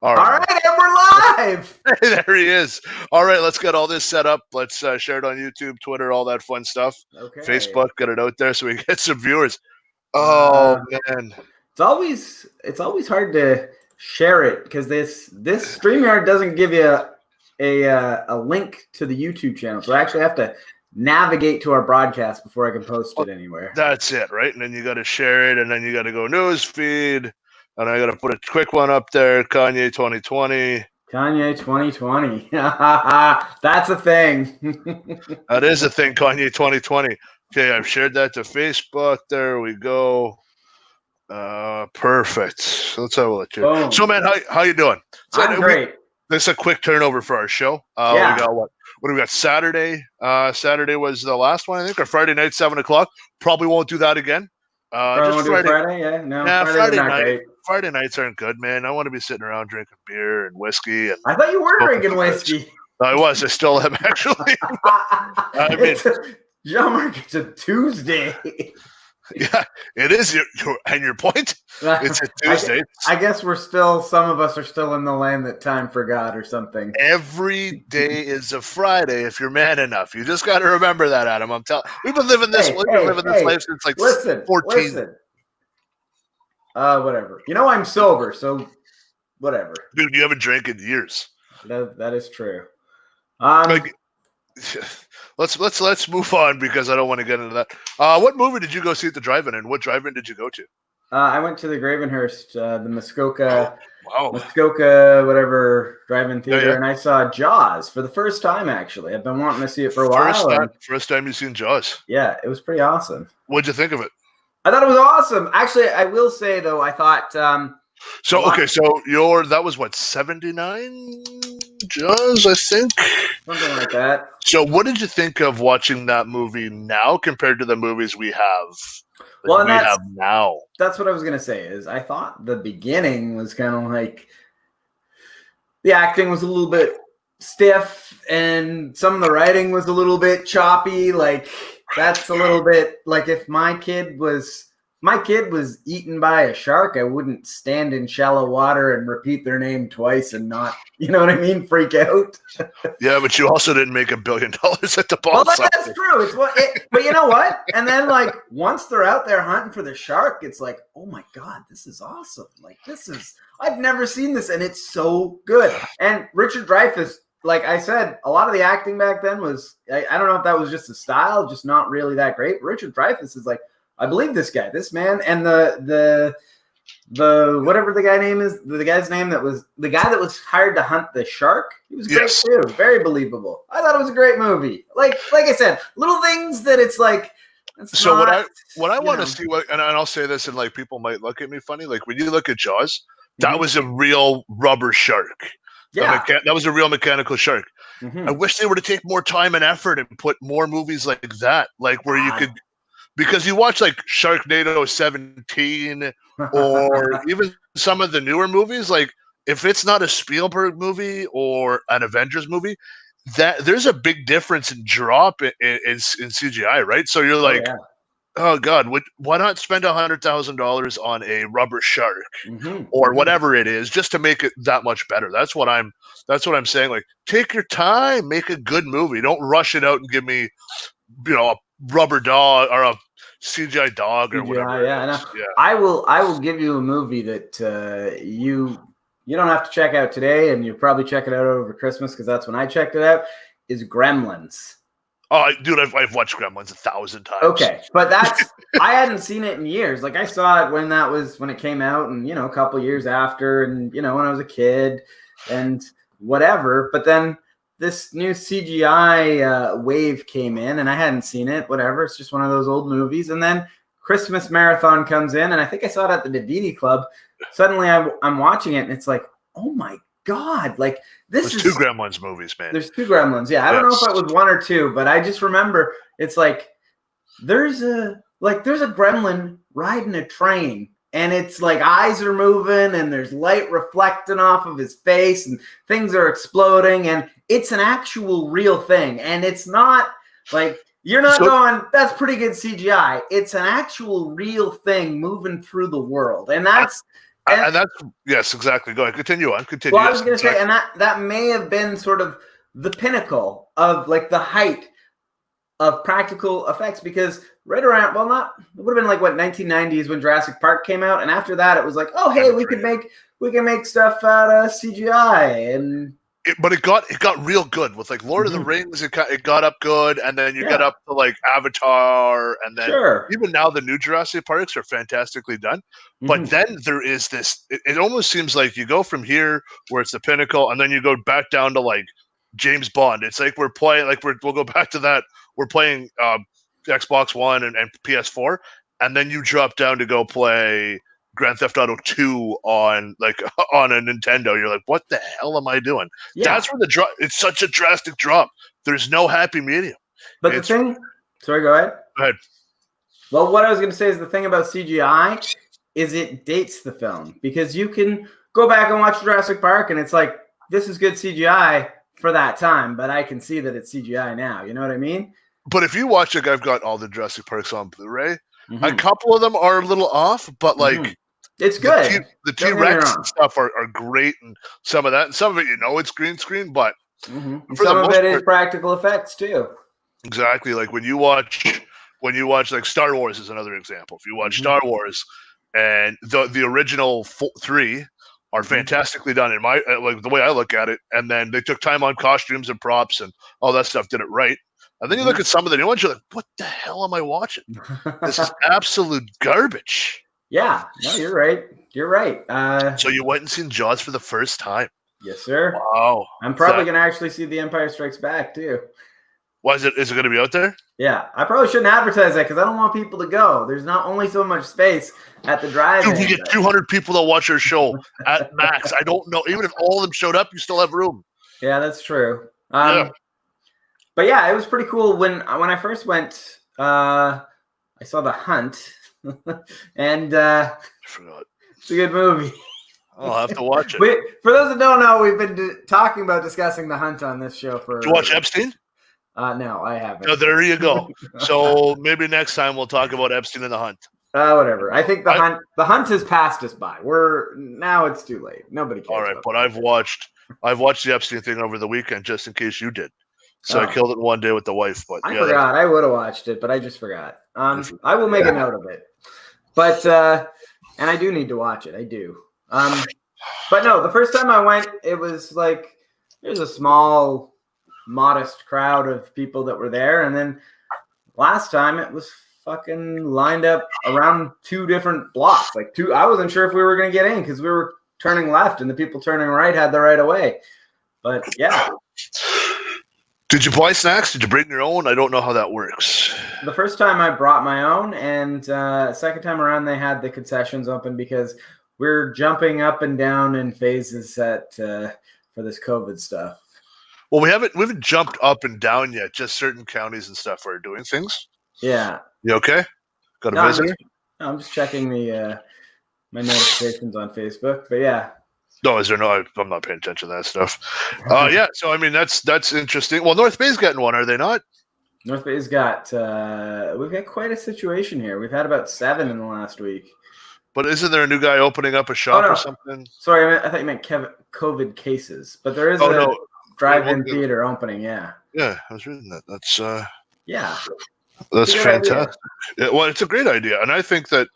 All All right. right, and we're live. There he is. All right, let's get all this set up. Let's share it on YouTube, Twitter, all that fun stuff. Okay. Facebook, get it out there so we get some viewers. Uh, Oh man, it's always hard to share it because this StreamYard doesn't give you a link to the YouTube channel, so I actually have to navigate to our broadcast before I can post it anywhere. that's it, right? And then you got to share it, and then you got to go news feed, and I got to put a quick one up there. Kanye 2020. Kanye 2020. That's a thing. That is a thing, Kanye 2020. Okay, I've shared that to Facebook. There we go. Perfect. So let's have a look here. Boom. So, man, how you doing? So, I'm great. This is a quick turnover for our show. Yeah. We got what do we got? Saturday. Saturday was the last one, I think, or Friday night, 7:00. Probably won't do that again. Probably won't do Friday. Yeah, no. Friday not night. great. Friday nights aren't good, man. I want to be sitting around drinking beer and whiskey. And I thought you were drinking whiskey. I was. I still am, actually. I mean, Jean-Marc, it's a Tuesday. Yeah, it is. And your point? It's a Tuesday. I guess some of us are still in the land that time forgot or something. Every day is a Friday if you're man enough. You just got to remember that, Adam. I'm telling. We've been living this. We've been living this life since like 14. Listen. Whatever. You know I'm sober, so whatever. Dude, you haven't drank in years. That is true. Let's move on because I don't want to get into that. What movie did you go see at the drive-in, and what drive-in did you go to? I went to the Gravenhurst, the Muskoka, wow. Muskoka, whatever drive-in theater, Yeah. and I saw Jaws for the first time. Actually, I've been wanting to see it for a while. First time you've seen Jaws. Yeah, it was pretty awesome. What'd you think of it? I thought it was awesome. Actually, I will say though, I thought. So that was what 79 Jaws, I think. Something like that. So, what did you think of watching that movie now compared to the movies we have? Have now. That's what I was gonna say. Is I thought the beginning was kind of like the acting was a little bit stiff, and some of the writing was a little bit choppy. Like that's a little bit like if my kid was eaten by a shark, I wouldn't stand in shallow water and repeat their name twice and not, you know what I mean, freak out. Yeah, but you also didn't make $1 billion at the ball. Well, that's true. But you know what? And then, like, once they're out there hunting for the shark, it's like, oh my God, this is awesome. Like, I've never seen this, and it's so good. And Richard Dreyfuss, like I said, a lot of the acting back then was, I don't know if that was just the style, just not really that great. Richard Dreyfuss is like, I believe this man, and the whatever the guy name is, the guy's name that was the guy that was hired to hunt the shark. He was great too, very believable. I thought it was a great movie. Like I said, little things that it's like. So what I want to see, and I'll say this, and like people might look at me funny. Like when you look at Jaws, that was a real rubber shark. Yeah, that was a real mechanical shark. Mm-hmm. I wish they were to take more time and effort and put more movies like that, like where you could. Because you watch like Sharknado 17 or even some of the newer movies, like if it's not a Spielberg movie or an Avengers movie, that there's a big difference in drop in CGI, right? So you're like, oh God, why not spend $100,000 on a rubber shark or whatever it is just to make it that much better? That's what I'm saying. Like, take your time, make a good movie. Don't rush it out and give me, a rubber dog or a CGI dog or whatever. Yeah. I will give you a movie that you don't have to check out today, and you'll probably check it out over Christmas because that's when I checked it out. Is Gremlins. Oh, dude, I've watched Gremlins 1,000 times. Okay, but I hadn't seen it in years. Like I saw it when it came out, and a couple years after, and when I was a kid, and whatever. But then this new CGI wave came in, and I hadn't seen it. Whatever, it's just one of those old movies. And then Christmas Marathon comes in, and I think I saw it at the Davidi Club. Suddenly, I'm watching it, and it's like, oh my God! Like there's 2 Gremlins movies, man. There's 2 Gremlins. Yeah, I don't know if it was 1 or 2, but I just remember it's like there's a Gremlin riding a train. And it's like eyes are moving and there's light reflecting off of his face and things are exploding. And it's an actual real thing. And it's not like you're not going, that's pretty good CGI. It's an actual real thing moving through the world. And that's and that's yes, exactly. Go ahead, continue on. Continue. Well, I was going to say, and that may have been sort of the pinnacle of like the height of practical effects, because right around, well, not, it would have been like what, 1990s when Jurassic Park came out, and after that it was like, oh hey, we can make stuff out of CGI, and but it got real good with like Lord of the Rings. It got up good, and then you get up to like Avatar, and then even now the new Jurassic Parks are fantastically done. But then there is this. It almost seems like you go from here where it's the pinnacle, and then you go back down to like James Bond. It's like we're playing, like we'll go back to that. We're playing Xbox One and PS4, and then you drop down to go play Grand Theft Auto 2 on a Nintendo. You're like, what the hell am I doing? Yeah. That's where the drop. It's such a drastic drop. There's no happy medium. But the thing, sorry, go ahead. Go ahead. Well, what I was going to say is the thing about CGI is it dates the film, because you can go back and watch Jurassic Park and it's like, this is good CGI for that time, but I can see that it's CGI now. You know what I mean? But if you watch it, I've got all the Jurassic Parks on Blu-ray. A couple of them are a little off, but like it's good. The T-Rex and stuff are great, and some of that, and some of it, it's green screen, but for some of it is practical effects too. Exactly, like when you watch like Star Wars is another example. If you watch Star Wars, and the original 3 are fantastically done in my like the way I look at it, and then they took time on costumes and props and all that stuff, did it right. And then you look at some of the new ones, you're like, what the hell am I watching? This is absolute garbage. Yeah, no, you're right. You're right. So you went and seen Jaws for the first time. Yes, sir. Wow. I'm probably going to actually see The Empire Strikes Back, too. Why is it going to be out there? Yeah, I probably shouldn't advertise that because I don't want people to go. There's not only so much space at the drive-in. Dude, you get 200 people that watch your show at max. I don't know. Even if all of them showed up, you still have room. Yeah, that's true. But yeah, it was pretty cool when I first went. I saw The Hunt, and I forgot. It's a good movie. I'll have to watch it. For those that don't know, we've been talking about discussing The Hunt on this show for. Did you watch Epstein? No, I haven't. No, there you go. So maybe next time we'll talk about Epstein and The Hunt. Whatever. I think The Hunt has passed us by. Now it's too late. Nobody cares. All right, but I've watched the Epstein thing over the weekend just in case you did. So I killed it one day with the wife. But I forgot. I would have watched it, but I just forgot. I will make a note of it. But and I do need to watch it. I do. But no, the first time I went, it was like there's a small, modest crowd of people that were there, and then last time it was fucking lined up around 2 different blocks. Like 2. I wasn't sure if we were gonna get in because we were turning left, and the people turning right had the right of way. But yeah. Did you buy snacks? Did you bring your own? I don't know how that works. The first time I brought my own, and second time around they had the concessions open because we're jumping up and down in phases for this COVID stuff. Well, we haven't jumped up and down yet. Just certain counties and stuff are doing things. Yeah. You okay? Got a visitor? I'm just checking my notifications on Facebook, but yeah. No, is there no? I'm not paying attention to that stuff. Yeah, so I mean that's interesting. Well, North Bay's getting one, are they not? North Bay's got we've got quite a situation here. We've had about 7 in the last week. But isn't there a new guy opening up a shop or something? Sorry, I thought you meant COVID cases. But there is a drive-in theater opening. Yeah. Yeah, I was reading that. That's that's fantastic. Yeah, well, it's a great idea, and I think that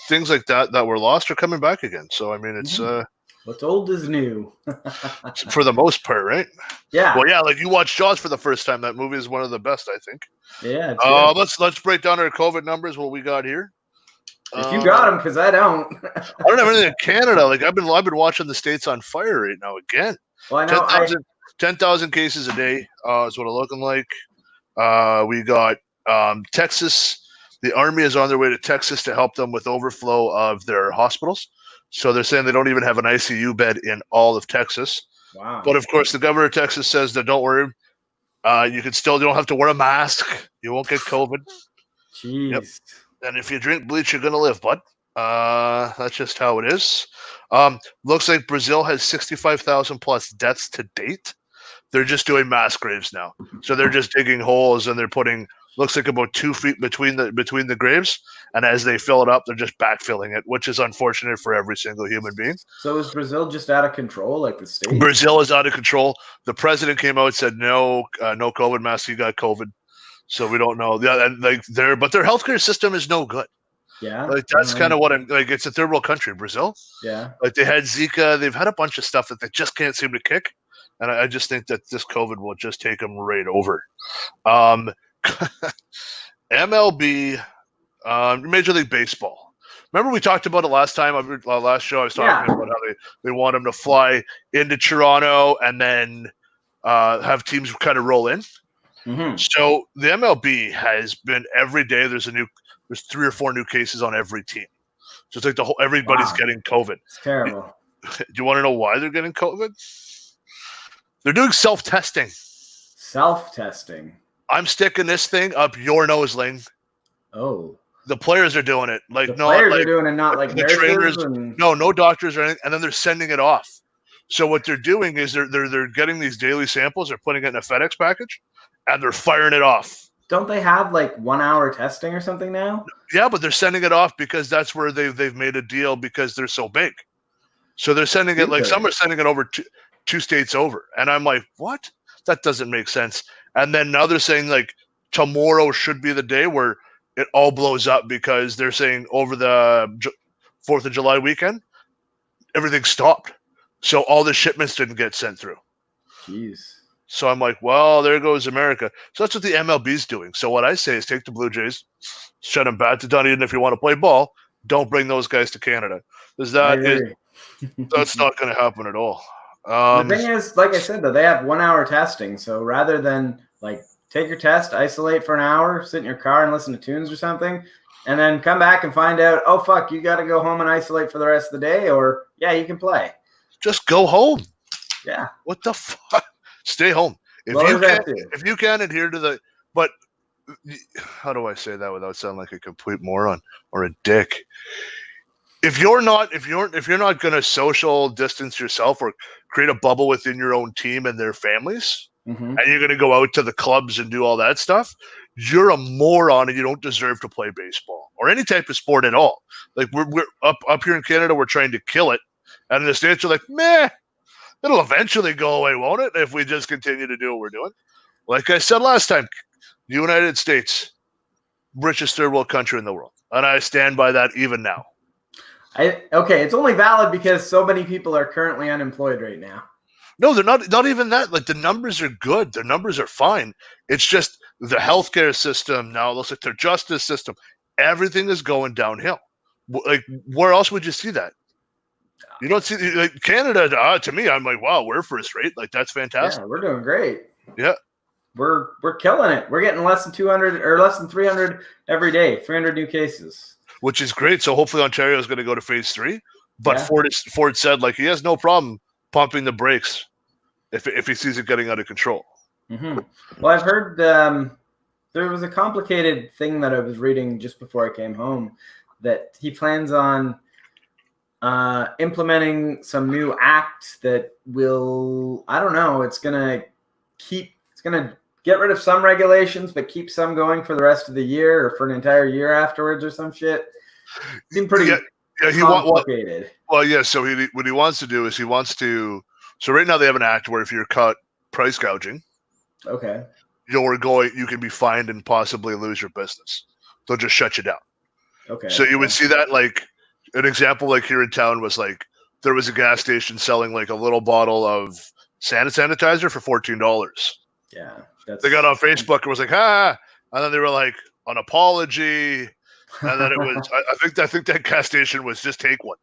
things like that were lost are coming back again. So I mean, it's. What's old is new. For the most part, right? Yeah. Well, yeah, like you watched Jaws for the first time. That movie is one of the best, I think. Yeah. Let's break down our COVID numbers. What we got here? If you got them, because I don't. I don't have anything in Canada. Like I've been watching the states on fire right now again. Well, I know 10,000 cases a day is what it's looking like. We got Texas. The Army is on their way to Texas to help them with overflow of their hospitals. So they're saying they don't even have an ICU bed in all of Texas. Wow. But of course, the governor of Texas says that don't worry, you don't have to wear a mask. You won't get COVID. Jeez. Yep. And if you drink bleach, you're gonna live, bud. That's just how it is. Looks like Brazil has 65,000 plus deaths to date. They're just doing mass graves now. So they're just digging holes and they're putting Looks like about 2 feet between the graves, and as they fill it up, they're just backfilling it, which is unfortunate for every single human being. So is Brazil just out of control, like the States? Brazil is out of control. The president came out and said no COVID mask. He got COVID, so we don't know. Yeah, and like their healthcare system is no good. Yeah, like that's kind of what I'm like. It's a third world country, Brazil. Yeah, like they had Zika. They've had a bunch of stuff that they just can't seem to kick, and I just think that this COVID will just take them right over. MLB, Major League Baseball. Remember we talked about it last time, last show. I was talking about how they want them to fly into Toronto and then have teams kind of roll in. Mm-hmm. So the MLB has been every day. There's 3 or 4 new cases on every team. So it's like everybody's getting COVID. It's terrible. Do you want to know why they're getting COVID? They're doing self-testing. Self-testing. I'm sticking this thing up your nose, Ling. Oh. The players are doing it. Like, the players are doing it, not like the trainers. No doctors or anything. And then they're sending it off. So what they're doing is they're getting these daily samples. They're putting it in a FedEx package, and they're firing it off. Don't they have like 1 hour testing or something now? Yeah, but they're sending it off because that's where they've made a deal because they're so big. So they're sending it like some are sending it over two states over, and I'm like, what? That doesn't make sense. And then now they're saying like tomorrow should be the day where it all blows up because they're saying over the 4th of July weekend, everything stopped. So all the shipments didn't get sent through. Jeez. So I'm like, well, there goes America. So that's what the MLB's doing. So what I say is take the Blue Jays, shut them back to Dunedin if you want to play ball. Don't bring those guys to Canada. Because that's not going to happen at all. The thing is, like I said, though, they have 1 hour testing. So rather than like take your test, isolate for an hour, sit in your car and listen to tunes or something, and then come back and find out, oh, fuck, you got to go home and isolate for the rest of the day, or, yeah, you can play. Just go home. Yeah. What the fuck? Stay home. If you can adhere to the – but how do I say that without sounding like a complete moron or a dick? If you're not going to social distance yourself or create a bubble within your own team and their families, and you're going to go out to the clubs and do all that stuff, you're a moron and you don't deserve to play baseball or any type of sport at all. Like we're up here in Canada, we're trying to kill it, and in the States are like, meh, it'll eventually go away, won't it? If we just continue to do what we're doing. Like I said last time, the United States, richest third world country in the world, and I stand by that even now. Okay, it's only valid because so many people are currently unemployed right now. No, they're not even that. Like the numbers are good. Their numbers are fine. It's just the healthcare system now. It looks like their justice system. Everything is going downhill. Like where else would you see that? You don't see like Canada. To me, I'm like, wow, we're first rate. Like that's fantastic. Yeah, we're doing great. Yeah, we're killing it. We're getting less than 200 or less than 300 every day. 300 new cases, which is great. So hopefully Ontario is going to go to phase 3. But Ford said like he has no problem pumping the brakes if he sees it getting out of control. Mm-hmm. Well, I've heard there was a complicated thing that I was reading just before I came home that he plans on implementing some new act that will, I don't know, it's going to get rid of some regulations, but keep some going for the rest of the year or for an entire year afterwards or some shit. Seemed pretty complicated. So what he wants to do is so right now they have an act where if you're caught price gouging, okay, you can be fined and possibly lose your business. They'll just shut you down. Okay. So you would see that like an example like here in town was like there was a gas station selling like a little bottle of sanitizer for $14. Yeah. They got on Facebook and was like, and then they were like, an apology. And then it was, I think that gas station was just take one.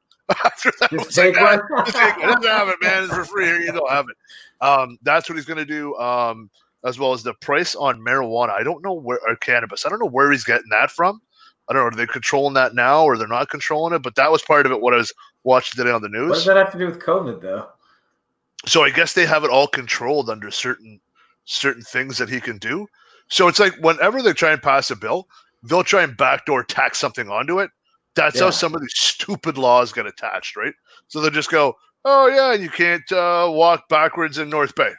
After that, just take one. Just take it. Just have it, man. It's for free. Here you go. Have it. That's what he's going to do. As well as the price on marijuana. I don't know or cannabis. I don't know where he's getting that from. I don't know. Are they controlling that now or they're not controlling it? But that was part of it. What I was watching today on the news. What does that have to do with COVID, though? So I guess they have it all controlled under certain things that he can do. So it's like whenever they try and pass a bill, they'll try and backdoor tax something onto it. That's how some of these stupid laws get attached, right? So they'll just go, oh, yeah, you can't walk backwards in North Bay.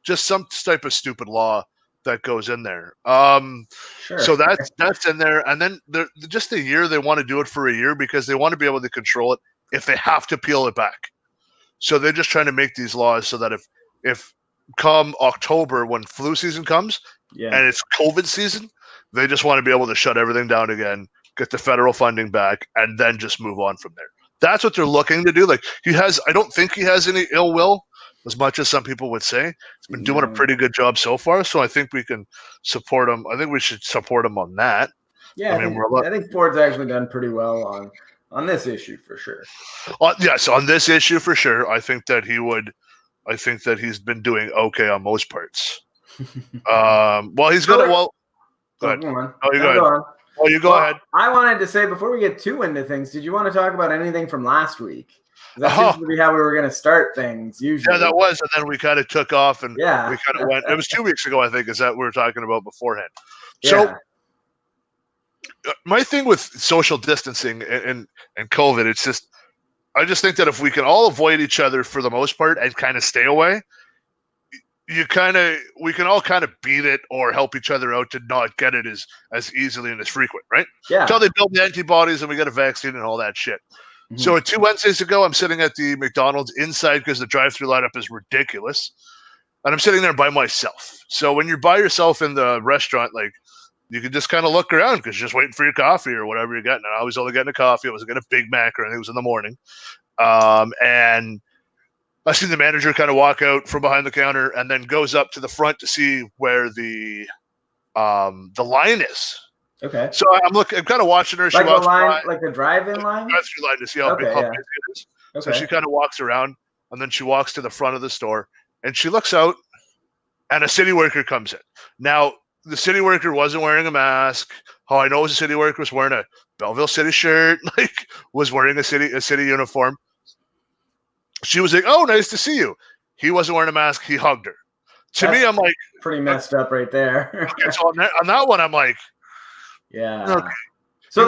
Just some type of stupid law that goes in there. Sure. So that's in there, and then just a year. They want to do it for a year because they want to be able to control it if they have to peel it back. So they're just trying to make these laws so that if come October when flu season comes and it's COVID season, they just want to be able to shut everything down again, get the federal funding back, and then just move on from there. That's what they're looking to do. Like I don't think he has any ill will, as much as some people would say. He's been doing a pretty good job so far, so I think we can support him. I think we should support him on that. Yeah, I think Ford's actually done pretty well on this issue for sure. Yes, on this issue for sure. I think that he would. I think that he's been doing okay on most parts. Well, he's gonna. Well, go ahead. Go on. Oh, you go ahead. I wanted to say before we get too into things, did you want to talk about anything from last week? That seems to be how we were going to start things usually. Yeah, that was, and then we kind of took off, and we kind of went. It was 2 weeks ago, I think, is that we were talking about beforehand. So, my thing with social distancing and COVID, it's just, I just think that if we can all avoid each other for the most part and kind of stay away, we can all kind of beat it or help each other out to not get it as easily and as frequent, right? Yeah. Until they build the antibodies and we get a vaccine and all that shit. Mm-hmm. So 2 Wednesdays ago, I'm sitting at the McDonald's inside because the drive-through lineup is ridiculous. And I'm sitting there by myself. So when you're by yourself in the restaurant, like, you can just kind of look around because you're just waiting for your coffee or whatever you're getting. And I was only getting a coffee. I wasn't getting a Big Mac or anything. It was in the morning. And I see the manager kind of walk out from behind the counter and then goes up to the front to see where the line is. Okay. So I'm kind of watching her. She like walks the line, by, like the drive-in line? Drive-through line to see how big it is. Okay. So she kind of walks around and then she walks to the front of the store and she looks out and a city worker comes in. Now, the city worker wasn't wearing a mask. How I know was a city worker was wearing a Belleville City shirt, like was wearing a city uniform. She was like, "Oh, nice to see you." He wasn't wearing a mask. He hugged her. To me, I'm like, pretty messed up right there. Okay, so on that one, I'm like, yeah. Okay. So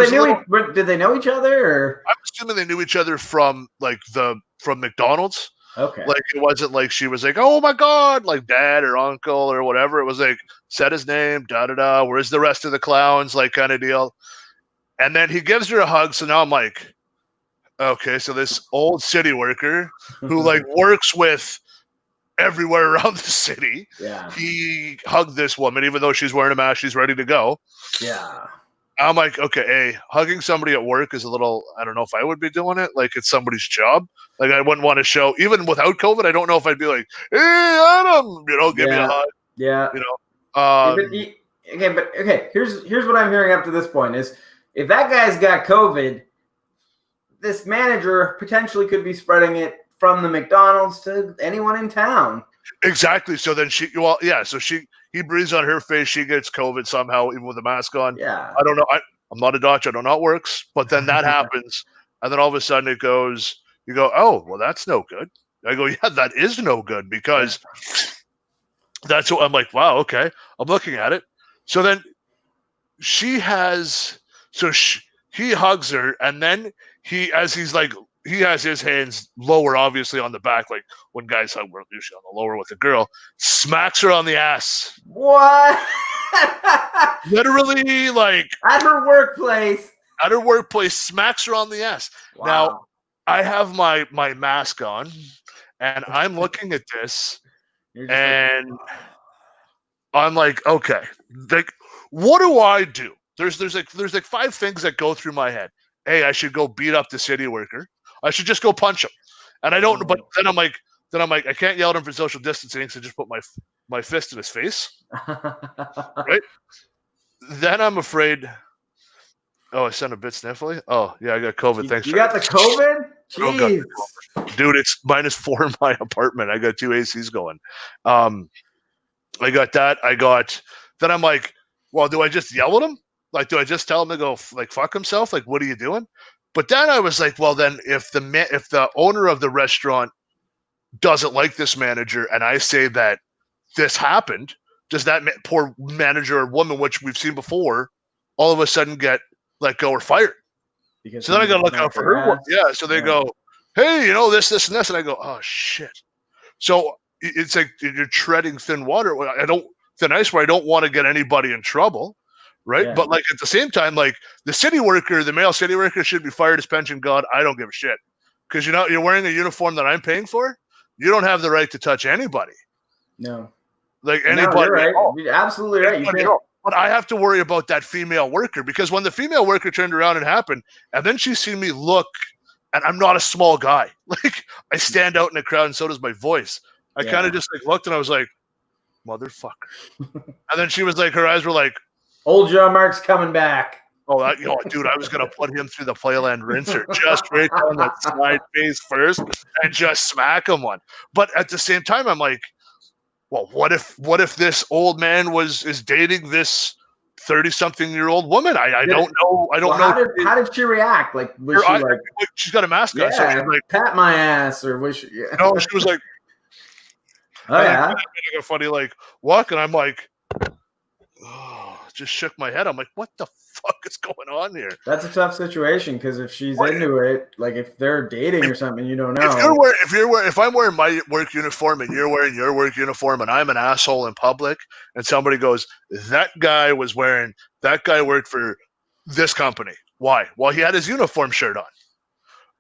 did they know each other? Or? I'm assuming they knew each other from McDonald's. Okay. Like it wasn't like she was like, "Oh my God," like dad or uncle or whatever. It was like said his name, da. Where's the rest of the clowns? Like kind of deal. And then he gives her a hug. So now I'm like, okay, so this old city worker who like works with everywhere around the city. Yeah. He hugged this woman, even though she's wearing a mask, she's ready to go. Yeah. I'm like, okay, hugging somebody at work is a little, I don't know if I would be doing it. Like it's somebody's job. Like I wouldn't want to show, even without COVID, I don't know if I'd be like, "Hey, Adam," give me a hug. Yeah. Okay. Here's what I'm hearing up to this point is if that guy's got COVID, this manager potentially could be spreading it from the McDonald's to anyone in town. Exactly. So then he breathes on her face. She gets COVID somehow, even with a mask on. Yeah. I don't know. I'm not a doctor. I don't know how it works. But then that happens. And then all of a sudden you go, "Oh, well, that's no good." I go, "Yeah, that is no good," because that's what I'm like, wow, okay. I'm looking at it. So then he hugs her, and then he has his hands lower, obviously on the back, like when guys hug, we're usually on the lower with a girl, smacks her on the ass. What? Literally, like at her workplace, smacks her on the ass. Wow. Now, I have my mask on, and I'm looking at this, and I'm like, okay, like, what do I do? There's like 5 things that go through my head. Hey, I should go beat up the city worker. I should just go punch him. And I don't. But then I'm like, I can't yell at him for social distancing, so just put my fist in his face. Right. Then I'm afraid. Oh, I sound a bit sniffly. Oh, yeah, I got COVID. Thanks. You got the COVID? Jeez. Dude, it's -4 in my apartment. I got 2 ACs going. I got that. Then I'm like, well, do I just yell at him? Like, do I just tell him to go like fuck himself? Like, what are you doing? But then I was like, well, then if the owner of the restaurant doesn't like this manager, and I say that this happened, does that poor manager or woman, which we've seen before, all of a sudden get let go or fired? So then I got to look out for her work. Yeah. So they go, "Hey, this, and this," and I go, "Oh shit." So it's like you're treading thin water. thin ice where I don't want to get anybody in trouble, right? Yeah. But like at the same time, like the city worker, the male city worker should be fired as pension god. I don't give a shit because you're wearing a uniform that I'm paying for. You don't have the right to touch anybody. No, like no, anybody. you're right. You're absolutely right. You can't. But I have to worry about that female worker because when the female worker turned around and happened, and then she seen me look, and I'm not a small guy. Like I stand out in the crowd, and so does my voice. I kind of just like looked, and I was like, "Motherfucker!" And then she was like, her eyes were like, "Old John Mark's coming back." Oh, dude, I was gonna put him through the Playland rinser just right on that side face first, and just smack him one. But at the same time, I'm like, well, what if this old man is dating this 30-something-year-old woman? I don't know. I don't know. How did she react? Like, was she like, she's got a mask on, so she's like, pat my ass, or was she? Yeah. No, she was like, oh yeah, a funny like walk, and I'm like, oh, just shook my head. I'm like, what the fuck is going on here? That's a tough situation because if she's into it, like if they're dating or something, you don't know. If I'm wearing my work uniform and you're wearing your work uniform and I'm an asshole in public and somebody goes, that guy worked for this company. Why? Well, he had his uniform shirt on.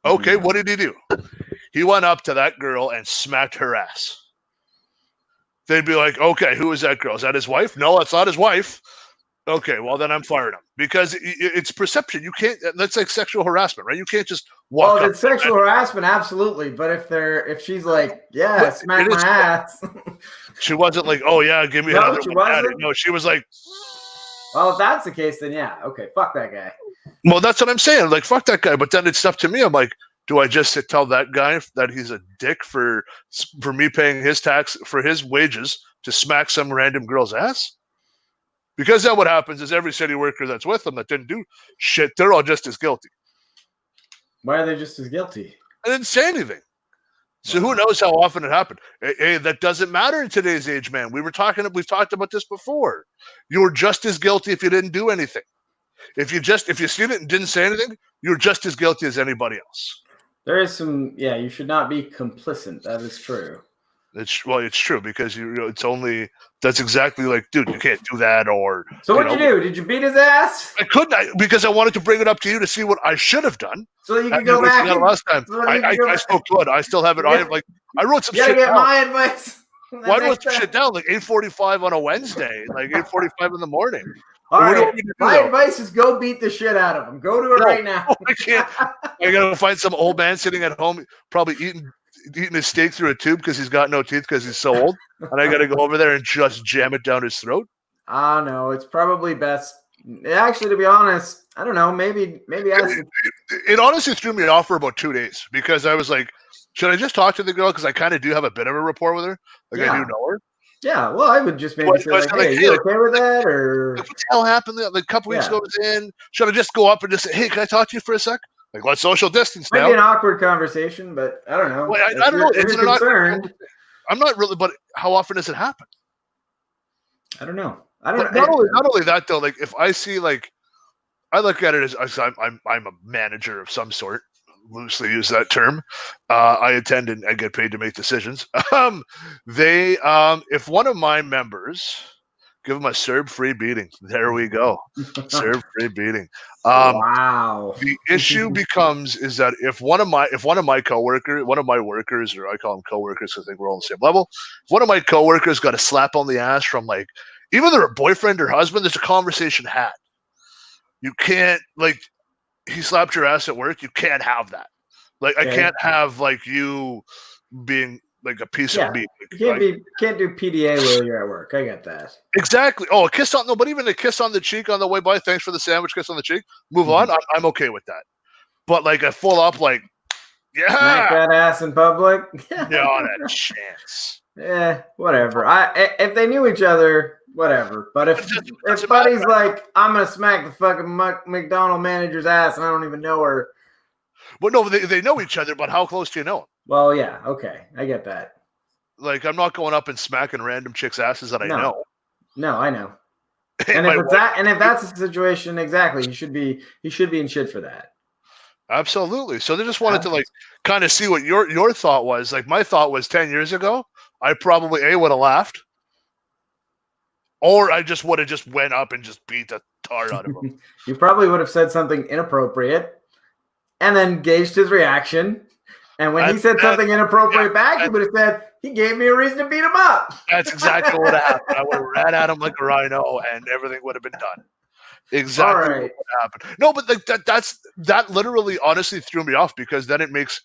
Okay, what did he do? He went up to that girl and smacked her ass. They'd be like, okay, who is that girl? Is that his wife? No, that's not his wife. Okay, well then I'm firing him because it's perception. You can't. That's like sexual harassment, right? You can't just walk. Oh, it's sexual harassment, absolutely. But if she's like, yeah, smack my ass. She wasn't like, oh yeah, give me another one. No, she was like, well, if that's the case, then yeah, okay, fuck that guy. Well, that's what I'm saying. Like, fuck that guy. But then it's up to me. I'm like, do I just tell that guy that he's a dick for me paying his tax for his wages to smack some random girl's ass? Because then what happens is every city worker that's with them that didn't do shit, they're all just as guilty. Why are they just as guilty? I didn't say anything. So who knows how often it happened? Hey, that doesn't matter in today's age, man. We've talked about this before. You were just as guilty if you didn't do anything. If you seen it and didn't say anything, you're just as guilty as anybody else. There is some, you should not be complicit. That is true. It's true because that's exactly like, dude, you can't do that. Or so what'd you do? Did you beat his ass? I couldn't because I wanted to bring it up to you to see what I should have done. So that you could go back. Last time, I still could. I still have it. I wrote some shit down. Get my advice. Well, I wrote some shit down like 8:45 on a Wednesday, like 8:45 in the morning. All right. My advice is go beat the shit out of him. Go to it right now. I can't. I gotta find some old man sitting at home, probably eating his steak through a tube because he's got no teeth because he's so old, and I got to go over there and just jam it down his throat. No, it's probably best. Actually, to be honest, I don't know. Maybe it honestly threw me off for about 2 days because I was like, should I just talk to the girl because I kind of do have a bit of a rapport with her, I do know her. Yeah, well, I would just maybe say like, hey, you okay with that, or what the hell happened? Like a couple weeks ago, should I just go up and just say, hey, can I talk to you for a sec? Like, let's social distance now. Maybe an awkward conversation, but I don't know. Well, I don't know. If you're concerned, I'm not really. But how often does it happen? I don't know. Not only that though. Like, if I see I look at it as I'm a manager of some sort. Loosely use that term. I attend and I get paid to make decisions. If one of my members. Give them a serve-free beating. There we go. Serve-free beating. Wow. The issue becomes is that if one of my workers, or I call them coworkers because I think we're all on the same level. If one of my coworkers got a slap on the ass from even their boyfriend or husband, there's a conversation had. You can't he slapped your ass at work. You can't have that. I can't have you being like a piece of meat. You can't do PDA while you're at work. I get that. Exactly. Oh, a kiss on but even a kiss on the cheek on the way by. Thanks for the sandwich. Kiss on the cheek. Move on. I'm okay with that. But a full up smack that ass in public. Not a chance. Whatever. If they knew each other, whatever. But if Buddy's like, I'm gonna smack the fucking McDonald manager's ass and I don't even know her. But no, they know each other. But how close do you know them? Well, yeah, okay, I get that. I'm not going up and smacking random chicks' asses that I know. No, I know. And if that's the situation, exactly, he should be in shit for that. Absolutely. So they just wanted to kind of see what your thought was. My thought was 10 years ago, I probably would have laughed. Or I just would have just went up and just beat the tar out of him. You probably would have said something inappropriate and then gauged his reaction. And when he said something inappropriate back, you would have said, he gave me a reason to beat him up. That's exactly what happened. I would have ran at him like a rhino and everything would have been done. Exactly what happened. No, but like that literally honestly threw me off, because then it makes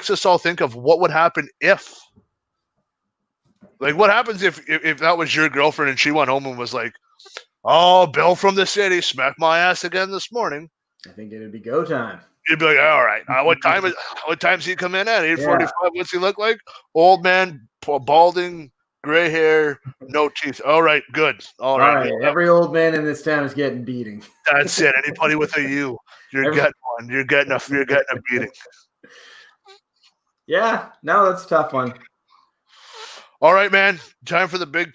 us all think of what would happen if. Like, what happens if that was your girlfriend and she went home and was like, "Oh, Bill from the city smacked my ass again this morning." I think it'd be go time. You'd be like, "All right, what time's he come in at? 8:45. What's he look like? Old man, balding, gray hair, no teeth. All right, good. All right. Every old man in this town is getting beating. That's it. Anybody with a U, you're getting one. You're getting a beating." Yeah, no, that's a tough one. All right, man. Time for the big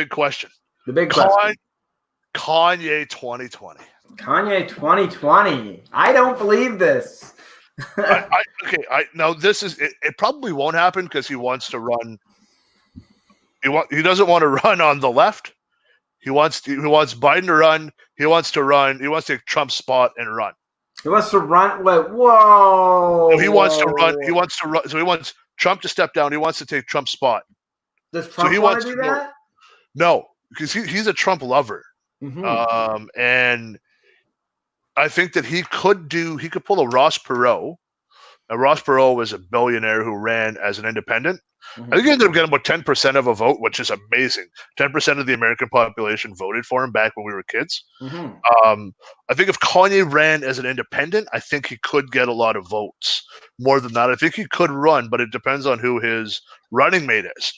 question. The big question. Kanye 2020. Kanye 2020. I don't believe this. Now this is it. Probably won't happen because he wants to run. He doesn't want to run on the left. He wants Biden to run. He wants to take Trump's spot and run. He wants to run. Wait, whoa! No, he wants to run. He wants to run. So he wants Trump to step down. He wants to take Trump's spot. Does Trump want to do that? No, because he's a Trump lover. Mm-hmm. And I think that he could pull a Ross Perot. Now, Ross Perot was a billionaire who ran as an independent. Mm-hmm. I think he ended up getting about 10% of a vote, which is amazing. 10% of the American population voted for him back when we were kids. Mm-hmm. I think if Kanye ran as an independent, I think he could get a lot of votes. More than that, I think he could run, but it depends on who his running mate is.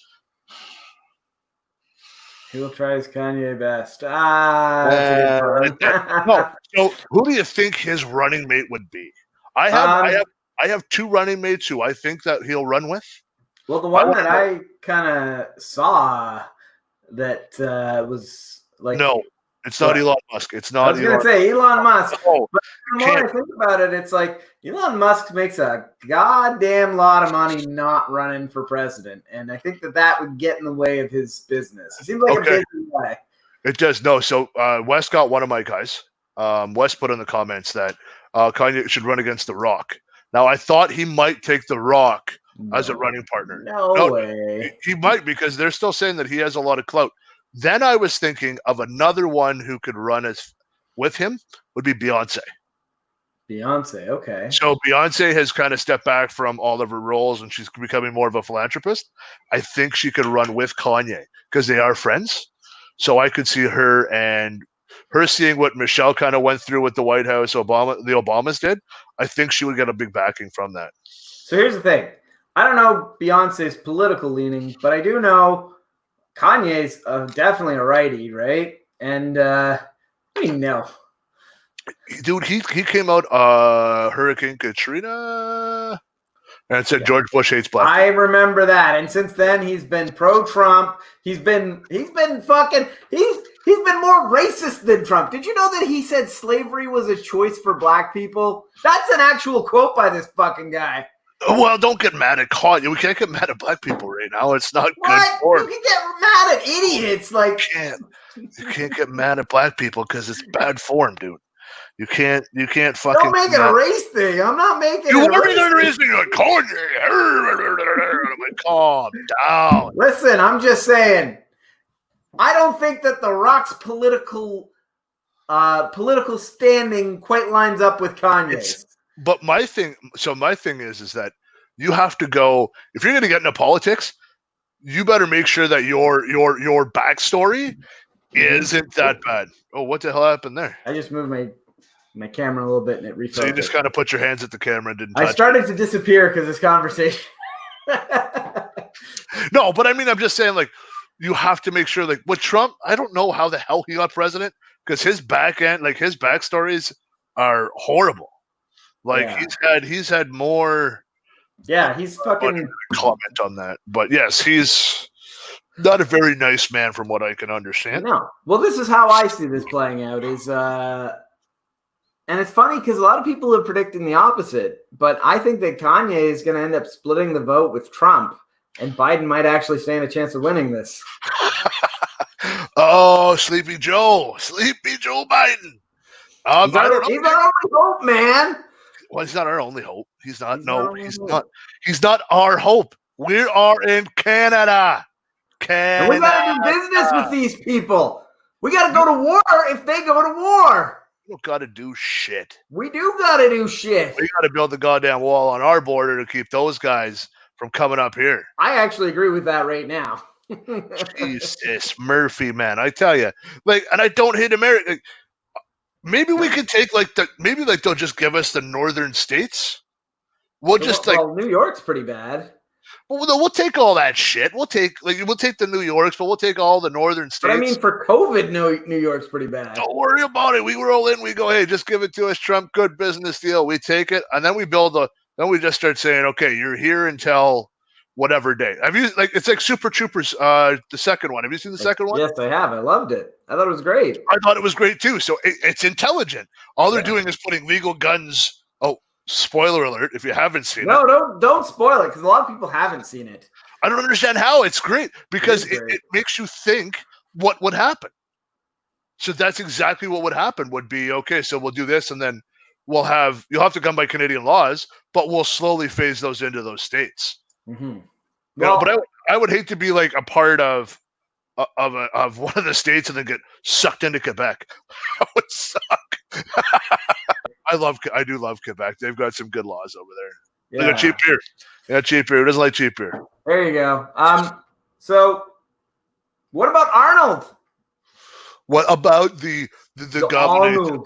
He'll try his Kanye best. That's no. So, who do you think his running mate would be? I have two running mates who I think that he'll run with. Well, the one that I kind of saw that was like... No, it's not Elon Musk. It's not. I was going to say Elon Musk. Oh, but the more I think about it, it's like Elon Musk makes a goddamn lot of money not running for president. And I think that would get in the way of his business. He seems like a busy guy. It does. No, so Wes got one of my guys. Wes put in the comments that Kanye should run against The Rock. Now, I thought he might take The Rock as a running partner. No way. He might, because they're still saying that he has a lot of clout. Then I was thinking of another one who could run with him would be Beyonce. Beyonce, okay. So Beyonce has kind of stepped back from all of her roles and she's becoming more of a philanthropist. I think she could run with Kanye because they are friends. So I could see her seeing what Michelle kind of went through with the White House, the Obamas did. I think she would get a big backing from that. So here's the thing. I don't know Beyonce's political leaning, but I do know Kanye's definitely a righty, right? And no. Dude, he came out Hurricane Katrina and said George Bush hates black people. I remember that. And since then he's been pro-Trump. He's been more racist than Trump. Did you know that he said slavery was a choice for black people? That's an actual quote by this fucking guy. Well, don't get mad at Kanye. We can't get mad at black people right now. It's not good form. You can get mad at idiots. Like you can't get mad at black people because it's bad form, dude. You can't fucking. Don't make it a race thing. I'm not making it a race thing. Like Kanye. I'm like, calm down. Listen, I'm just saying. I don't think that The Rock's political standing quite lines up with Kanye's. But my thing is that you have to go, if you're going to get into politics, you better make sure that your backstory isn't that bad. Oh, what the hell happened there? I just moved my camera a little bit and it refocused. So you just kind of put your hands at the camera and didn't touch I started to disappear because of this conversation. No, but I mean, I'm just saying, like, you have to make sure, like, with Trump, I don't know how the hell he got president because his backstories are horrible. Like he's had more. Yeah, he's fucking comment on that, but yes, he's not a very nice man from what I can understand. No, well, this is how I see this playing out. And it's funny because a lot of people are predicting the opposite, but I think that Kanye is going to end up splitting the vote with Trump, and Biden might actually stand a chance of winning this. Oh, Sleepy Joe Biden. I don't know. He's our only hope, man. Well, he's not our only hope. He's not. He's No, our only he's hope. not. He's not our hope. We are in Canada. And we got to do business with these people. We got to go to war if they go to war. We don't got to do shit. We do got to do shit. We got to build the goddamn wall on our border to keep those guys from coming up here. I actually agree with that right now. Jesus, Murphy, man, I tell you, like, and I don't hate America. Like, maybe we could take maybe they'll just give us the northern states. We'll just New York's pretty bad. Well, we'll take all that shit. We'll take the New Yorks, but we'll take all the northern states. But I mean, for COVID, New York's pretty bad. Don't worry about it. We roll in. We go, hey, just give it to us, Trump. Good business deal. We take it, and then we then we just start saying, okay, you're here until whatever day. Have you it's like Super Troopers, the second one. Have you seen the second one? Yes, I have. I loved it. I thought it was great. I thought it was great too. So it's intelligent. All they're doing is putting legal guns. Oh, spoiler alert! If you haven't seen it, no, don't spoil it because a lot of people haven't seen it. I don't understand how. It's great because it makes you think what would happen. So that's exactly what would happen. Would be okay. So we'll do this, and then you'll have to come by Canadian laws, but we'll slowly phase those into those states. Mm-hmm. Well, but I would hate to be like a part of one of the states and then get sucked into Quebec. That would suck. I do love Quebec. They've got some good laws over there. Yeah. They got cheap beer. Yeah, cheap beer. Who doesn't like cheap beer? There you go. So what about Arnold? What about the governor?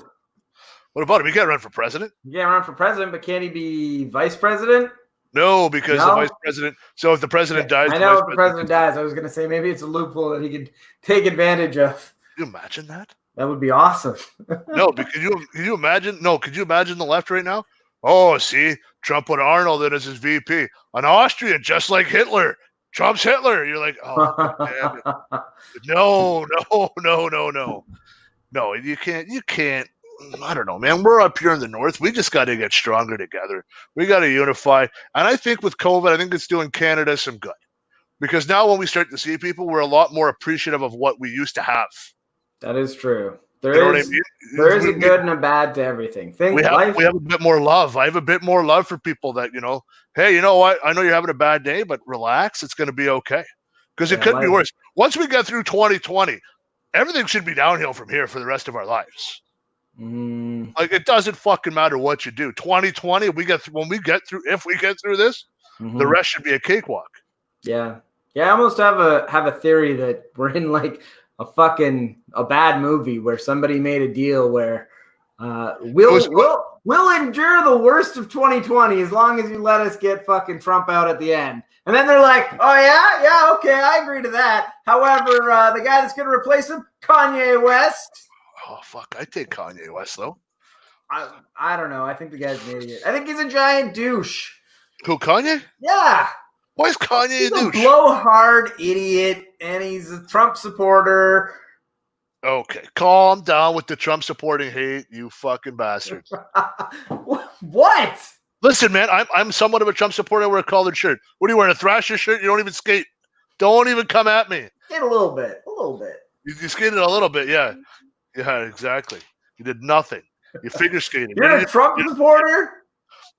What about him? He can't run for president. He can't run for president, but can he be vice president? No, because the vice president. So if the president dies, I know if the president dies. I was going to say maybe it's a loophole that he could take advantage of. Can you imagine that? That would be awesome. No, but can you imagine? No, could you imagine the left right now? Oh, see, Trump put Arnold in as his VP, an Austrian, just like Hitler. Trump's Hitler. You're like, oh, damn it. No. No, you can't. I don't know, man. We're up here in the north. We just got to get stronger together. We got to unify. And I think with COVID, I think it's doing Canada some good. Because now when we start to see people, we're a lot more appreciative of what we used to have. That is true. There is a good and a bad to everything. We have a bit more love. I have a bit more love for people that, hey, you know what? I know you're having a bad day, but relax. It's going to be okay. Because it could be worse. Once we get through 2020, everything should be downhill from here for the rest of our lives. Like, it doesn't fucking matter what you do. 2020, if we get through this, the rest should be a cakewalk. Yeah. I almost have a theory that we're in like a bad movie where somebody made a deal where we'll endure the worst of 2020 as long as you let us get fucking Trump out at the end. And then they're like, oh yeah, okay, I agree to that. However, the guy that's going to replace him, Kanye West. Oh, fuck. I take Kanye West, though. I don't know. I think the guy's an idiot. I think he's a giant douche. Who, Kanye? Yeah. Why is Kanye a douche? He's a blowhard idiot, and he's a Trump supporter. Okay. Calm down with the Trump supporting hate, you fucking bastard. What? Listen, man, I'm somewhat of a Trump supporter. I wear a collared shirt. What are you wearing, a Thrasher shirt? You don't even skate. Don't even come at me. Skate a little bit. You skated a little bit, yeah. Yeah, exactly. You did nothing. You figure skated. You're a Trump supporter?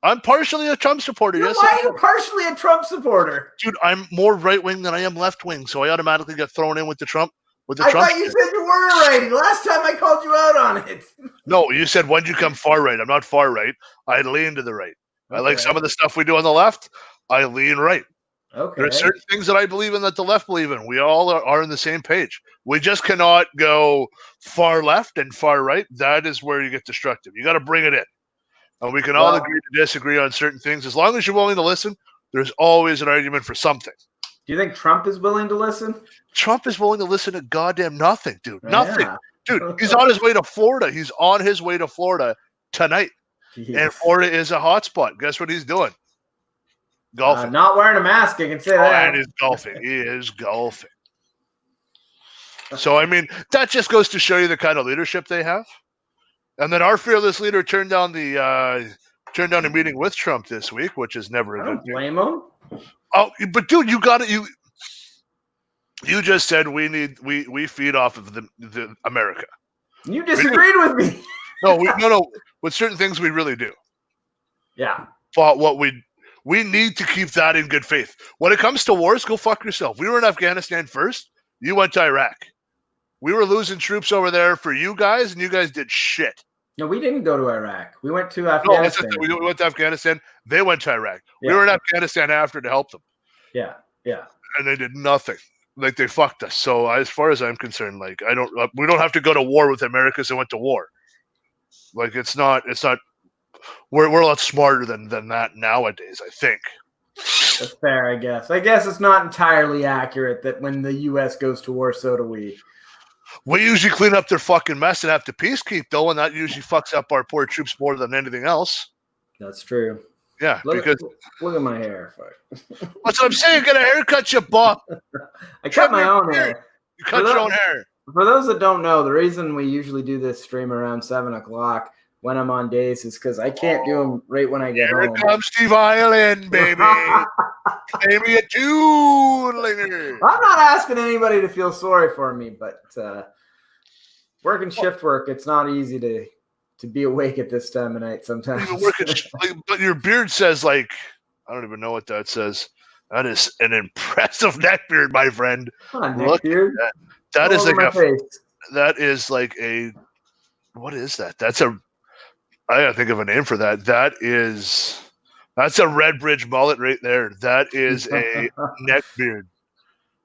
I'm partially a Trump supporter. Yes. Why are you partially a Trump supporter? Dude, I'm more right wing than I am left wing, so I automatically get thrown in with the Trump. I thought you said you were righty. Last time I called you out on it. No, you said when you come far right. I'm not far right. I lean to the right. Okay. I like some of the stuff we do on the left. I lean right. Okay. There are certain things that I believe in that the left believe in. We all are on the same page. We just cannot go far left and far right. That is where you get destructive. You got to bring it in. And we can all agree to disagree on certain things. As long as you're willing to listen, there's always an argument for something. Do you think Trump is willing to listen? Trump is willing to listen to goddamn nothing, dude. Nothing. Yeah. Dude, he's on his way to Florida. He's on his way to Florida tonight. Jeez. And Florida is a hotspot. Guess what he's doing? Golfing. Not wearing a mask, I can say that. And he's golfing. He is golfing. So, I mean, that just goes to show you the kind of leadership they have. And then our fearless leader turned down a meeting with Trump this week, which is never a good thing. Blame him. Oh, but dude, you got it. You just said we feed off of the America. You disagreed with me. No. With certain things, we really do. Yeah. But what we need to keep that in good faith. When it comes to wars, go fuck yourself. We were in Afghanistan first. You went to Iraq. We were losing troops over there for you guys, and you guys did shit. No, we didn't go to Iraq. We went to Afghanistan. No, we went to Afghanistan. They went to Iraq. Yeah. We were in Afghanistan after to help them. Yeah. And they did nothing. Like, they fucked us. So as far as I'm concerned, like, we don't have to go to war with America because they went to war. Like, it's not. We're a lot smarter than that nowadays, I think. That's fair, I guess. I guess it's not entirely accurate that when the U.S. goes to war, so do we. We usually clean up their fucking mess and have to peacekeep, though, and that usually fucks up our poor troops more than anything else. That's true. Yeah, look at my hair. That's what I'm saying. Get a haircut, you bop. I cut my own hair. You cut your own hair. For those that don't know, the reason we usually do this stream around 7 o'clock when I'm on days is because I can't do them right when I get home. Here comes Steve Island, baby. Play me a tune, Linger. I'm not asking anybody to feel sorry for me, but working shift work, it's not easy to be awake at this time of night sometimes. But your beard says, like, I don't even know what that says. That is an impressive neck beard, my friend. Neck beard. That is like a what is that? I gotta think of a name for that. That's a Red Bridge mullet right there. That is a neck beard.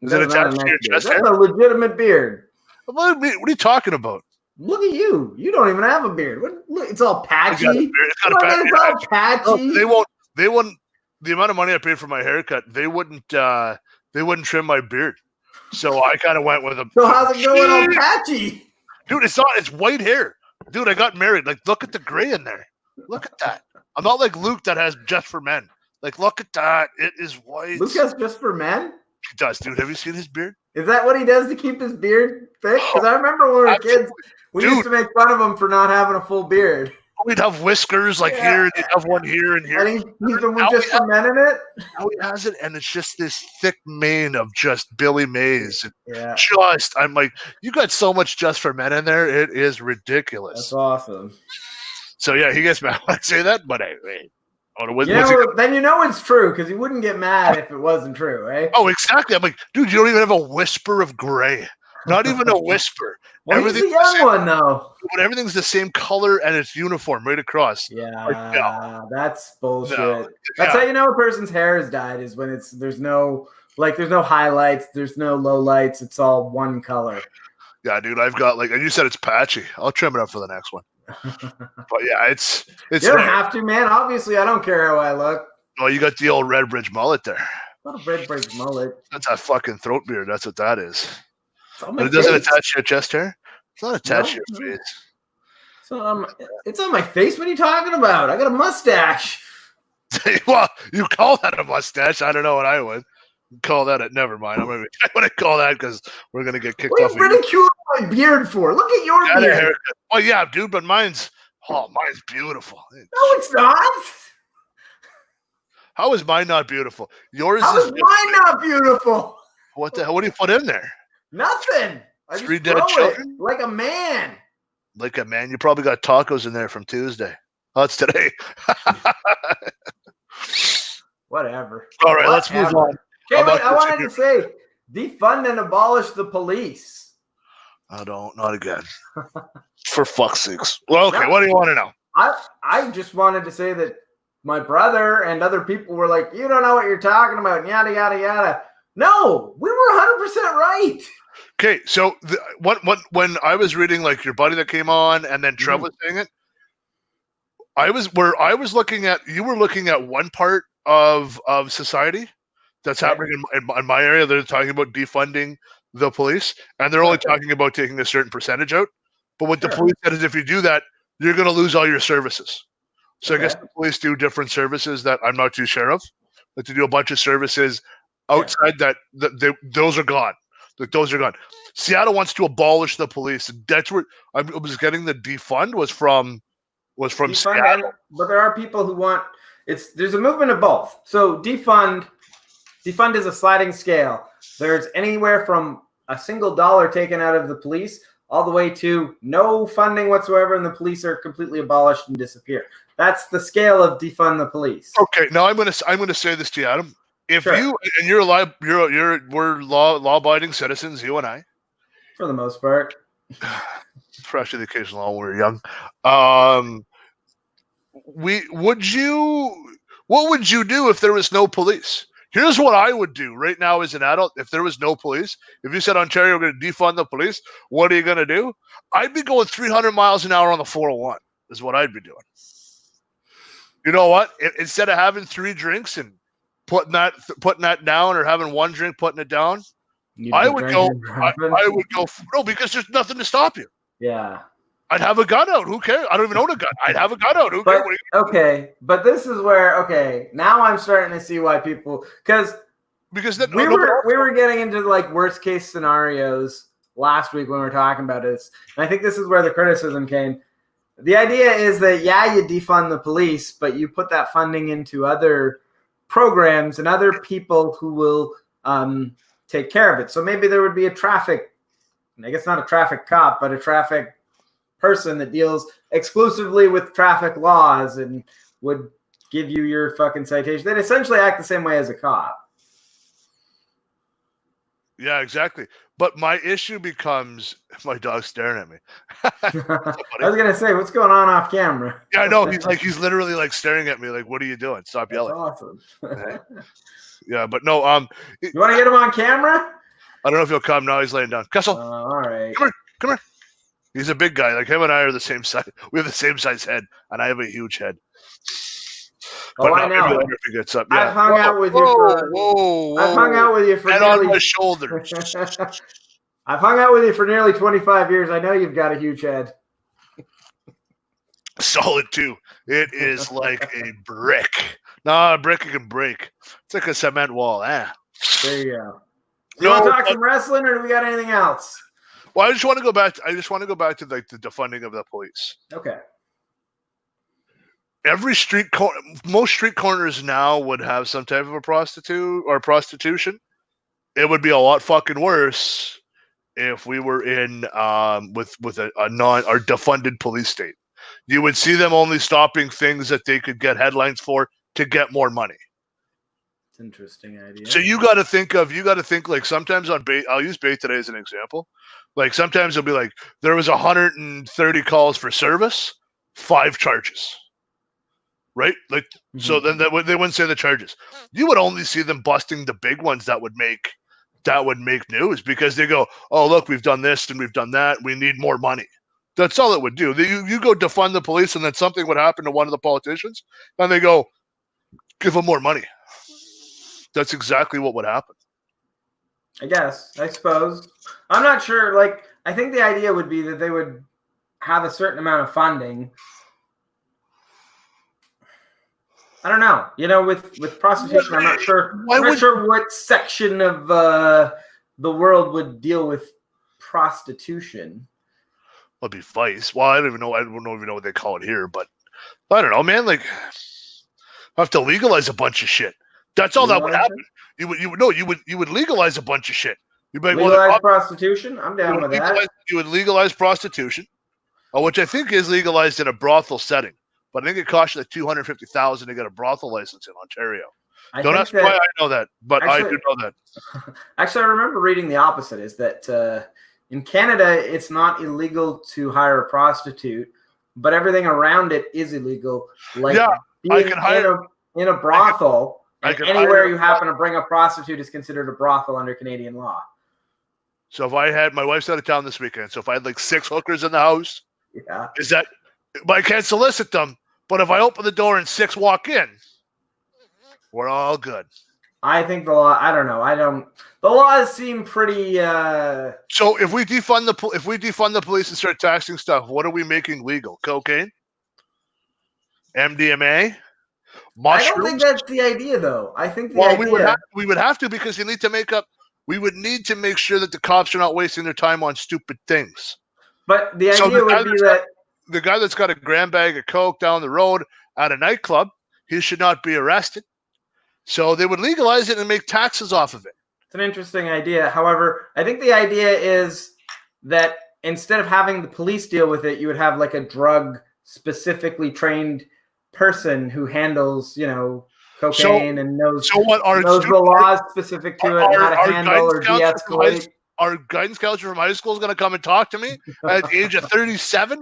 Is it attached to your chest hair? That's a legitimate beard. What are you talking about? Look at you. You don't even have a beard. Look, it's all patchy. It's all patchy. Oh, they won't. The amount of money I paid for my haircut, they wouldn't trim my beard. So I kind of went with them. So how's it going all patchy? Dude, it's white hair. Dude, I got married. Like, look at the gray in there. Look at that. I'm not like Luke that has just for men. Like, look at that. It is white. Luke has just for men? He does, dude. Have you seen his beard? Is that what he does to keep his beard thick? Because I remember when we were kids, we used to make fun of him for not having a full beard. We'd have whiskers like here, and he'd have one here and here. And he's the one just for men in it? Now he has it, and it's just this thick mane of just Billy Mays. Yeah. I'm like, you got so much just for men in there. It is ridiculous. That's awesome. So, yeah, he gets mad when I say that, but hey. Then you know it's true because he wouldn't get mad if it wasn't true, eh? Oh, exactly. I'm like, dude, you don't even have a whisper of gray. Not even a whisper. Well, he's a young one, though. But everything's the same color and it's uniform right across. Yeah, like, no. That's bullshit. No. That's how you know a person's hair is dyed is when there's no highlights, there's no low lights. It's all one color. Yeah, dude, I've got and you said it's patchy. I'll trim it up for the next one. But yeah, it's. You don't have to, man. Obviously, I don't care how I look. Oh, you got the old Red Bridge mullet there. Not a Red Bridge mullet. That's a fucking throat beard. That's what that is. But it doesn't attach to your chest hair? It's not attached to your face. It's on my face. What are you talking about? I got a mustache. Well, you call that a mustache. I don't know what I would call that. Never mind. I wouldn't call that because we're going to get kicked off. What are you ridiculing my beard for? Look at your beard. Well, yeah, dude, but mine's beautiful. No, it's not. How is mine not beautiful? Yours How is mine not beautiful? What the hell? What do you put in there? Nothing. I 3 just dead throw children? it like a man. Like a man. You probably got tacos in there from Tuesday. Oh, it's today. Whatever. All right, let's move on. Okay, wait, I wanted to say, defund and abolish the police. Not again. For fuck's sakes. Well, okay, what do you want to know? I just wanted to say that my brother and other people were like, you don't know what you're talking about, yada, yada, yada. No, we were 100% right. Okay, so when I was reading like your buddy that came on and then Trev was saying it, you were looking at one part of society that's happening in my area. They're talking about defunding the police, and they're only talking about taking a certain percentage out. But what the police said is if you do that, you're going to lose all your services. So I guess the police do different services that I'm not too sure of. Like to do a bunch of services outside that those are gone. Like those are gone. Seattle wants to abolish the police. That's where I was getting the defund was from Seattle. But there are people who want there's a movement of both. So defund is a sliding scale. There's anywhere from a single dollar taken out of the police all the way to no funding whatsoever, and the police are completely abolished and disappear. That's the scale of defund the police. Okay, now I'm gonna say this to you, Adam. If Sure. you and we're law-abiding citizens, you and I, For the most part. especially the occasional law when we were young. What would you do if there was no police? Here's what I would do right now as an adult. If there was no police, if you said Ontario, we're going to defund the police, what are you going to do? I'd be going 300 miles an hour on the 401 is what I'd be doing. You know what? Instead of having 3 drinks and putting that down, or having 1 drink, putting it down, I would go, no, because there's nothing to stop you. Yeah. I'd have a gun out. Who cares? I don't even own a gun. I'd have a gun out. Who cares? Okay, but this is where now I'm starting to see why people because we were getting into like worst case scenarios last week when we were talking about this, and I think this is where the criticism came. The idea is that you defund the police, but you put that funding into other programs and other people who will take care of it. So maybe there would be a traffic, I guess not a traffic cop, but a traffic person that deals exclusively with traffic laws and would give you your fucking citation. They'd essentially act the same way as a cop. Yeah, exactly. But my issue becomes my dog's staring at me. I was gonna say, what's going on off camera? Yeah, I know. He's literally like staring at me, like, "What are you doing? Stop yelling!" That's awesome. Yeah, but no. You want to get him on camera? I don't know if he'll come now. He's laying down. Kessel, all right. Come here. He's a big guy. Like, him and I are the same size. We have the same size head, and I have a huge head. Oh, I know. If he gets up. Yeah. I've hung out with you for. I've hung out with you for. And nearly, on my shoulders. I've hung out with you for nearly 25 years. I know you've got a huge head. Solid too. It is like a brick. No, a brick you can break. It's like a cement wall. There you go. You want to talk some wrestling, or do we got anything else? Well, I just want to go back. To like the defunding of the police. Okay. Most street corners now would have some type of a prostitute or prostitution. It would be a lot fucking worse if we were in with a non or defunded police state. You would see them only stopping things that they could get headlines for to get more money. It's an interesting idea. So you got to think like sometimes on bait. I'll use bait today as an example. Like sometimes it'll be like there was 130 calls for service, 5 charges. Right? Like so then they wouldn't say the charges. You would only see them busting the big ones that would make news because they go, "Oh, look, we've done this and we've done that. We need more money." That's all it would do. You go defund the police and then something would happen to one of the politicians and they go, "Give them more money." That's exactly what would happen. I suppose. I'm not sure. Like, I think the idea would be that they would have a certain amount of funding. I don't know. You know, with prostitution, I'm not sure. I'm not sure what section of the world would deal with prostitution. Well, it'd be vice. Well, I don't even know. I don't even know what they call it here, but I don't know, man. Like, I have to legalize a bunch of shit. That's all that would happen. You would legalize a bunch of shit. You'd be like, legalize prostitution? I'm down with that. You would legalize prostitution, which I think is legalized in a brothel setting. But I think it costs you like $250,000 to get a brothel license in Ontario. Don't ask me why I know that, but I do know that. Actually, I remember reading the opposite, is that in Canada, it's not illegal to hire a prostitute, but everything around it is illegal. Like being in a brothel, anywhere you happen to bring a prostitute is considered a brothel under Canadian law. So if I had, my wife's out of town this weekend, so if I had like 6 hookers in the house, but I can't solicit them. But if I open the door and 6 walk in, we're all good. I think the law. I don't know. The laws seem pretty. So if we defund the police and start taxing stuff, what are we making legal? Cocaine, MDMA, mushrooms? I don't think that's the idea, though. I think the idea. We would have to because you need to make up. We would need to make sure that the cops are not wasting their time on stupid things. But the idea would be that. The guy that's got a gram bag of coke down the road at a nightclub, he should not be arrested. So they would legalize it and make taxes off of it. It's an interesting idea. However, I think the idea is that instead of having the police deal with it, you would have like a drug specifically trained person who handles, cocaine and knows the laws specific to it and how to handle or de-escalate. Our guidance counselor from high school is going to come and talk to me at the age of 37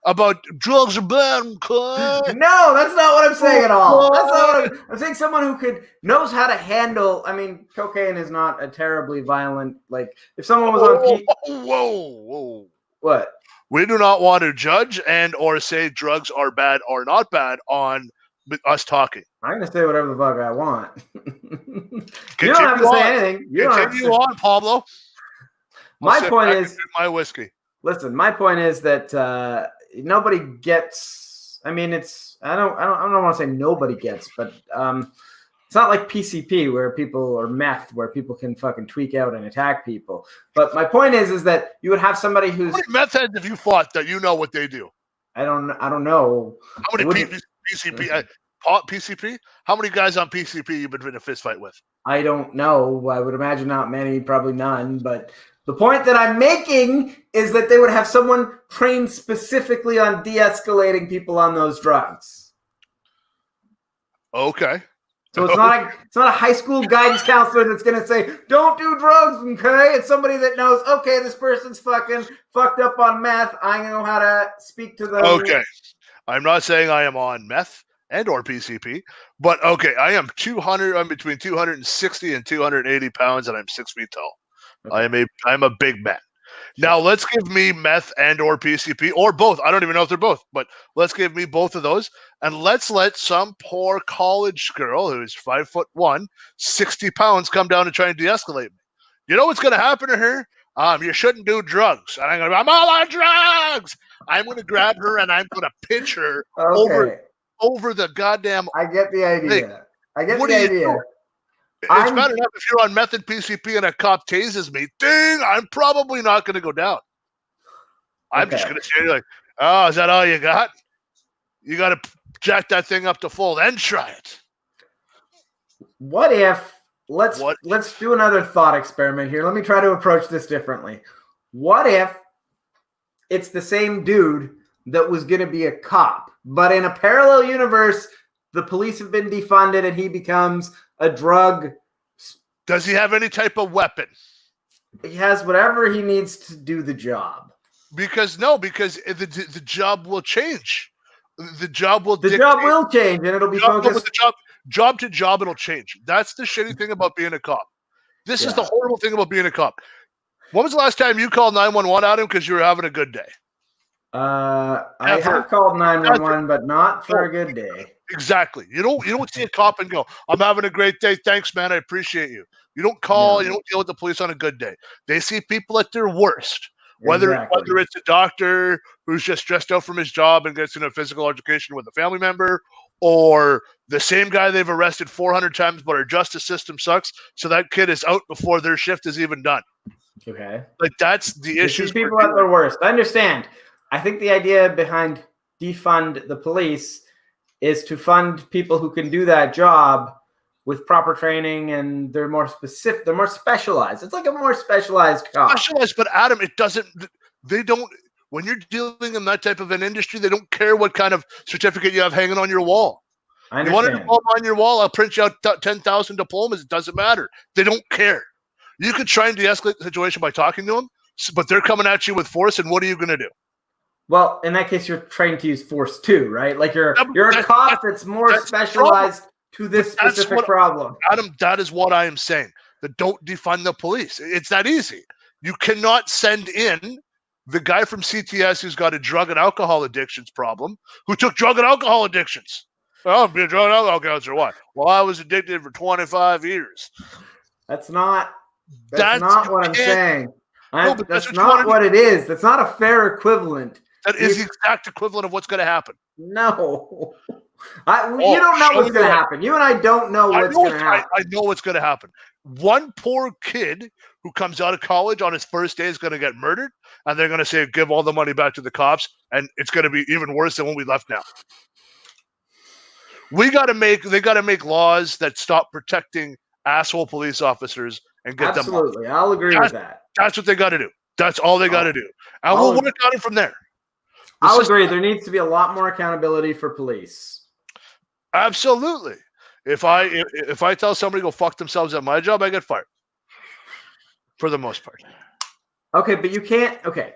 about drugs are bad. No, that's not what I'm saying at all. That's not what I'm saying. Someone who knows how to handle. I mean, cocaine is not a terribly violent. Like if someone was on. Whoa! What? We do not want to judge and or say drugs are bad or not bad on us talking. I'm gonna say whatever the fuck I want. You don't have to say anything. You continue on, Pablo. My point is my whiskey. Listen, my point is that nobody gets. I mean, I don't want to say nobody gets, but it's not like PCP or meth where people can fucking tweak out and attack people. But my point is that you would have somebody who's. How many meth heads have you fought that you know what they do? I don't know. How many PCP? PCP? How many guys on PCP you've been in a fist fight with? I don't know. I would imagine not many, probably none. But the point that I'm making is that they would have someone trained specifically on de-escalating people on those drugs. Okay. So it's not a high school guidance counselor that's going to say, don't do drugs, okay? It's somebody that knows, okay, this person's fucking fucked up on meth. I know how to speak to them. Okay. I'm not saying I am on meth and or PCP, but okay, I am 200. I'm between 260 and 280 pounds, and I'm 6 feet tall. Okay. I'm a big man. Now let's give me meth and or PCP or both. I don't even know if they're both, but let's give me both of those, and let's let some poor college girl who's 5'1", 60 pounds come down and try and de-escalate me. You know what's going to happen to her? You shouldn't do drugs. And I'm all on drugs. I'm going to grab her and I'm going to pinch her over the goddamn. I get the idea. Thing. I get the idea. It's bad enough if you're on meth and PCP and a cop tases me. Ding! I'm probably not going to go down. I'm just going to say like, oh, is that all you got? You got to jack that thing up to full, then try it. What if? Let's do another thought experiment here. Let me try to approach this differently. What if it's the same dude that was going to be a cop, but in a parallel universe, the police have been defunded and he becomes a drug. Does he have any type of weapon? He has whatever he needs to do the job. Because the job will change. The job will change, and it'll be focused. Job to job, it'll change. That's the shitty thing about being a cop. This is the horrible thing about being a cop. When was the last time you called 911 out him because you were having a good day? I have called 911, but not for a good day. Exactly. You don't see a cop and go, "I'm having a great day. Thanks, man. I appreciate you." You don't call. No. You don't deal with the police on a good day. They see people at their worst. Whether it's a doctor who's just stressed out from his job and gets in a physical altercation with a family member, or the same guy they've arrested 400 times, but our justice system sucks, so that kid is out before their shift is even done. Okay. Like, that's the issue. People at their worst. I understand. I think the idea behind defund the police is to fund people who can do that job with proper training, and they're more specific. They're more specialized. It's like a more specialized cop. Specialized, but Adam, they don't. When you're dealing in that type of an industry, they don't care what kind of certificate you have hanging on your wall. I understand. You want a diploma on your wall, I'll print you out 10,000 diplomas. It doesn't matter. They don't care. You could try and de-escalate the situation by talking to them, but they're coming at you with force, and what are you going to do? Well, in that case, you're trained to use force too, right? Like you're a cop that's more specialized to this specific problem. Adam, that is what I am saying. That don't defund the police. It's that easy. You cannot send in the guy from CTS who's got a drug and alcohol addictions problem, who took drug and alcohol addictions. Oh, be a drug and alcohol counselor. Why? Well, I was addicted for 25 years. That's not what I'm saying. That's not what it is. That's not a fair equivalent. That is the exact equivalent of what's going to happen. No. You don't know what's going to happen. You and I don't know what's going to happen. I know what's going to happen. One poor kid who comes out of college on his first day is going to get murdered, and they're going to say, give all the money back to the cops, and it's going to be even worse than when we left now. They got to make laws that stop protecting asshole police officers and get them off. Absolutely. I'll agree with that. That's what they got to do. That's all they got to do. And we'll work on it from there. I'll agree. There needs to be a lot more accountability for police. Absolutely. If I tell somebody to go fuck themselves at my job, I get fired. For the most part. Okay, but you can't. Okay.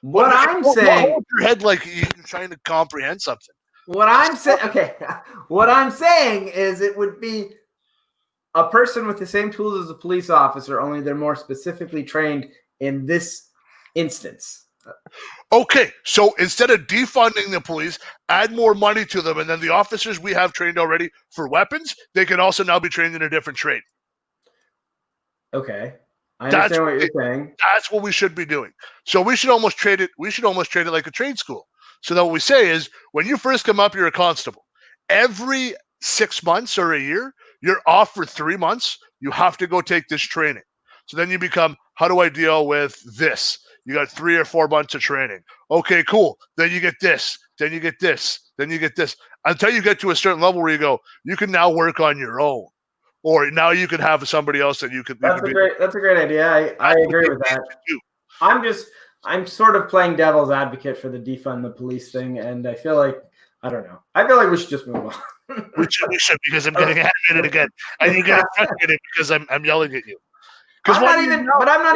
What I'm saying. Hold your head like you're trying to comprehend something. What I'm saying. Okay. What I'm saying is it would be a person with the same tools as a police officer, only they're more specifically trained in this instance. Okay, so instead of defunding the police, add more money to them, and then the officers we have trained already for weapons, they can also now be trained in a different trade. Okay, I understand what you're saying. That's what we should be doing. So we should almost trade it. We should almost trade it like a trade school. So that what we say is, when you first come up, you're a constable. Every 6 months or a year, you're off for 3 months. You have to go take this training. So then you become, how do I deal with this? You got 3 or 4 months of training. Okay, cool. Then you get this. Then you get this. Then you get this. Until you get to a certain level where you go, you can now work on your own. Or now you can have somebody else that you could. That's a great idea. I agree with that. I'm sort of playing devil's advocate for the defund the police thing, and I feel like, I don't know. I feel like we should just move on. we should, because I'm getting animated again. And you get frustrated because I'm yelling at you. I'm not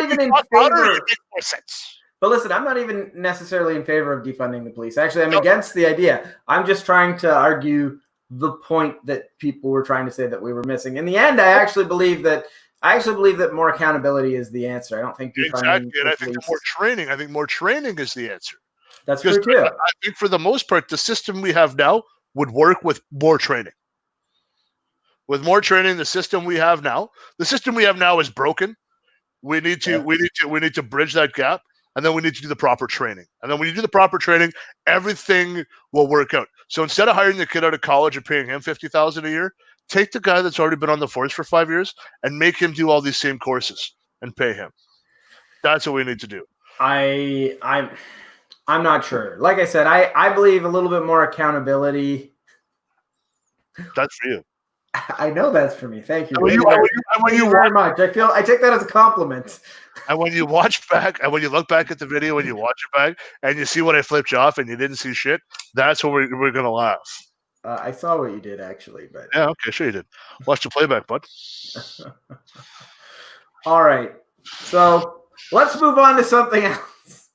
even in favor. It makes more sense. But listen, I'm not even necessarily in favor of defunding the police. Actually, I'm against the idea. I'm just trying to argue the point that people were trying to say that we were missing. In the end, I actually believe that more accountability is the answer. I don't think defunding exactly, and I think more training is the answer. That's true too. I think for the most part, the system we have now would work with more training. With more training, the system we have now is broken. We need to bridge that gap, and then we need to do the proper training. And then when you do the proper training, everything will work out. So instead of hiring the kid out of college and paying him $50,000 a year, take the guy that's already been on the force for 5 years and make him do all these same courses and pay him. That's what we need to do. I'm not sure. Like I said, I believe a little bit more accountability. That's for you. I know that's for me. Thank you. Thank you very much. I take that as a compliment. And when you watch back, and when you look back at the video, when you watch it back, and you see when I flipped you off and you didn't see shit, that's when we're gonna laugh. I saw what you did actually, but yeah, okay, sure you did. Watch the playback, bud. All right, so let's move on to something else.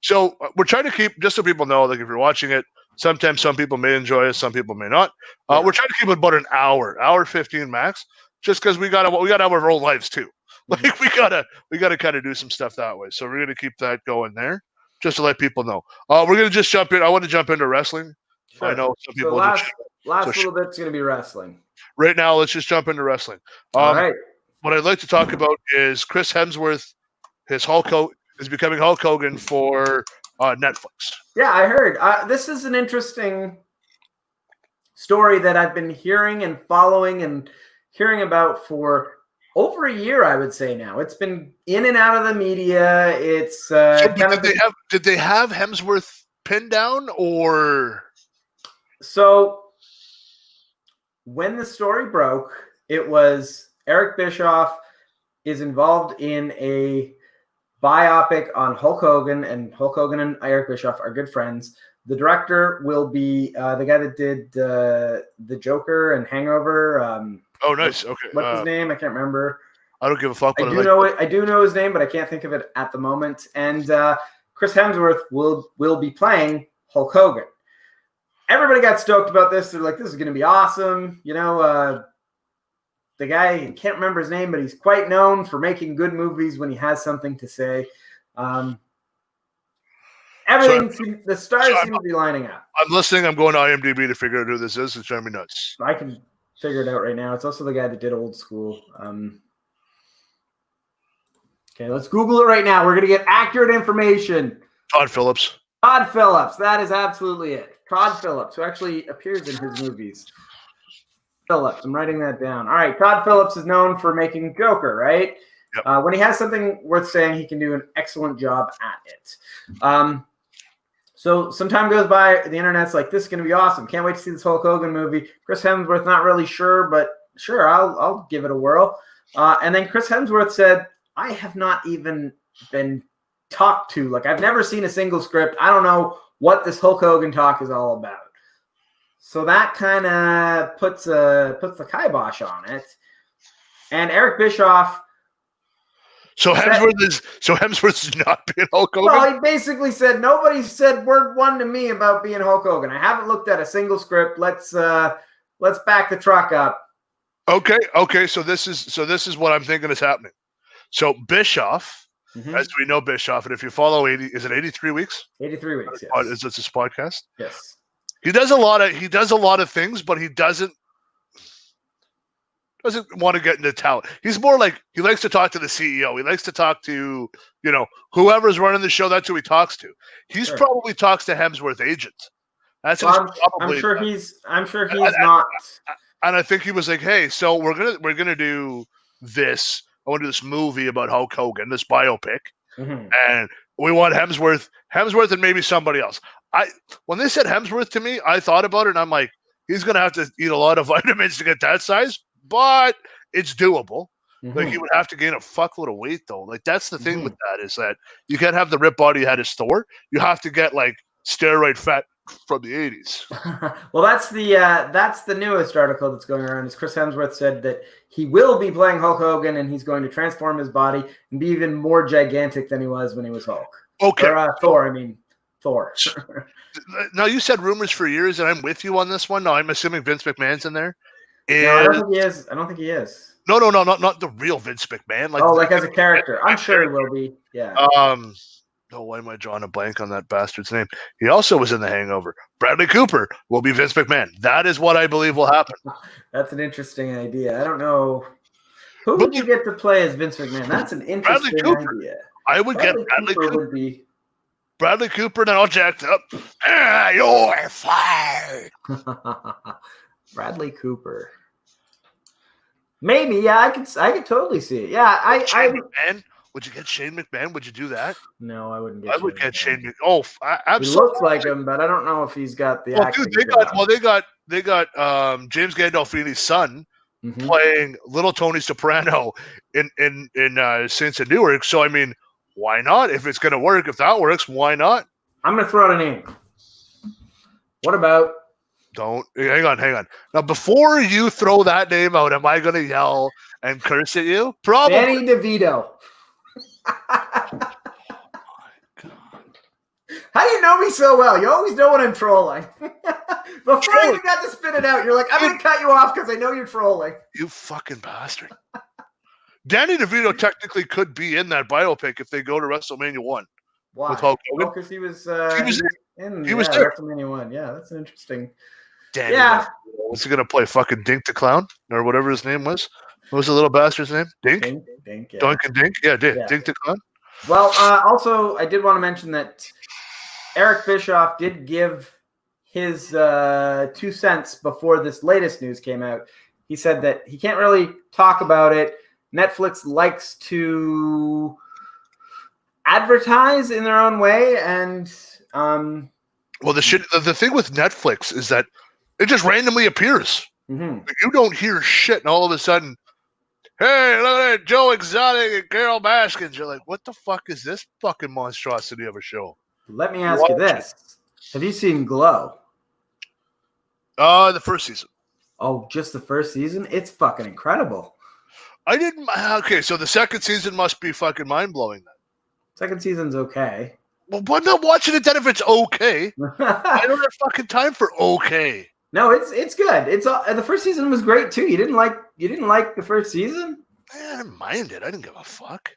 So we're trying to keep, just so people know, like if you're watching it, sometimes some people may enjoy it, some people may not. We're trying to keep it about an hour 15 max, just because we gotta have our own lives too. Like we gotta kind of do some stuff that way. So we're gonna keep that going there, just to let people know. We're gonna just jump in. I want to jump into wrestling. Sure. I know some people. So last little bit's gonna be wrestling. Right now, let's just jump into wrestling. All right. What I'd like to talk about is Chris Hemsworth. His is becoming Hulk Hogan for Netflix. Yeah, I heard. This is an interesting story that I've been hearing and following and hearing about for over a year, I would say now. It's been in and out of the media. It's did they have Hemsworth pinned down, or? So when the story broke, it was Eric Bischoff is involved in a biopic on Hulk Hogan, and Hulk Hogan and Eric Bischoff are good friends. The director will be the guy that did the Joker and Hangover. Oh, nice. Okay. What's his name? I can't remember. I don't give a fuck. I do know his name, but I can't think of it at the moment. And Chris Hemsworth will be playing Hulk Hogan. Everybody got stoked about this. They're like, this is going to be awesome. You know, the guy, I can't remember his name, but he's quite known for making good movies when he has something to say. The stars seem to be lining up. I'm listening. I'm going to IMDb to figure out who this is. It's driving me nuts. I can figure it out right now. It's also the guy that did Old School. Okay, let's Google it right now. We're going to get accurate information. Todd Phillips. Todd Phillips. That is absolutely it. Todd Phillips, who actually appears in his movies. Phillips. I'm writing that down. All right. Todd Phillips is known for making Joker, right? Yep. When he has something worth saying, he can do an excellent job at it. So some time goes by. The internet's like, this is going to be awesome. Can't wait to see this Hulk Hogan movie. Chris Hemsworth, not really sure, but sure, I'll give it a whirl. And then Chris Hemsworth said, I have not even been talked to. Like, I've never seen a single script. I don't know what this Hulk Hogan talk is all about. So that kind of puts the kibosh on it. And Eric Bischoff. So Hemsworth's not being Hulk Hogan? Well, he basically said, nobody said word one to me about being Hulk Hogan. I haven't looked at a single script. Let's back the truck up. Okay. So this is what I'm thinking is happening. So Bischoff, as we know Bischoff, and if you follow 83 weeks? 83 weeks, yes. Is this his podcast? Yes. He does a lot of things, but he doesn't want to get into talent. He's more like, he likes to talk to the CEO. He likes to talk to, whoever's running the show. That's who he talks to. He's probably talks to Hemsworth agents. That's I'm sure he's not. And I think he was like, hey, so we're gonna do this. I want to do this movie about Hulk Hogan, this biopic, and we want Hemsworth, and maybe somebody else. When they said Hemsworth to me, I thought about it, and I'm like, he's gonna have to eat a lot of vitamins to get that size, but it's doable. Like, he would have to gain a fuckload of weight, though. Like, that's the thing with that, is that you can't have the rip body you had as Thor. You have to get like steroid fat from the 80s. Well, that's the newest article that's going around. Is Chris Hemsworth said that he will be playing Hulk Hogan, and he's going to transform his body and be even more gigantic than he was when he was Hulk. Okay. Or, Thor. I mean, Thor. Now, you said rumors for years, and I'm with you on this one. No, I'm assuming Vince McMahon's in there. No, I don't think he is. I don't think he is. No, not the real Vince McMahon. Like as a character. I'm sure he will be. Yeah. Why am I drawing a blank on that bastard's name? He also was in The Hangover. Bradley Cooper will be Vince McMahon. That is what I believe will happen. That's an interesting idea. I don't know. Who would you get to play as Vince McMahon? That's an interesting idea. I would get Bradley Cooper. Bradley Cooper, and all jacked up. You're fired. Bradley Cooper. Maybe, yeah, I could totally see it. Yeah, Shane McMahon? Would you get Shane McMahon? Would you do that? No, I wouldn't get. I would get Shane McMahon. Oh, absolutely. He looks like him, but I don't know if he's got the. They got James Gandolfini's son playing Little Tony Soprano in Saints of Newark. So I mean, why not? If it's gonna work, if that works, why not? I'm gonna throw out a name. What about? Don't hang on. Now, before you throw that name out, am I gonna yell and curse at you? Probably. Danny DeVito. Oh my God. How do you know me so well? You always know when I'm trolling. Before I even got to spit it out, you're like, I'm going to cut you off because I know you're trolling. You fucking bastard. Danny DeVito technically could be in that biopic if they go to WrestleMania 1. Why? With Hulk Hogan. Because he was in there. WrestleMania 1. Yeah, that's interesting. Danny DeVito. Was he going to play fucking Dink the Clown or whatever his name was? What was the little bastard's name? Dink? Dink, yeah. Dunk and Dink? Yeah, Dink the Clown. Well, also, I did want to mention that Eric Bischoff did give his 2 cents before this latest news came out. He said that he can't really talk about it. Netflix likes to advertise in their own way, and well, the thing with Netflix is that it just randomly appears. You don't hear shit, and all of a sudden, hey, look at that, Joe Exotic and Carol Baskins. You're like, what the fuck is this fucking monstrosity of a show? Let me ask you this. Have you seen Glow? The first season. Oh, just the first season? It's fucking incredible. I didn't. Okay, so the second season must be fucking mind-blowing then. Second season's okay. Well, I'm not watching it then if it's okay. I don't have fucking time for okay. No, it's good. It's the first season was great too. You didn't like the first season? I didn't mind it. I didn't give a fuck.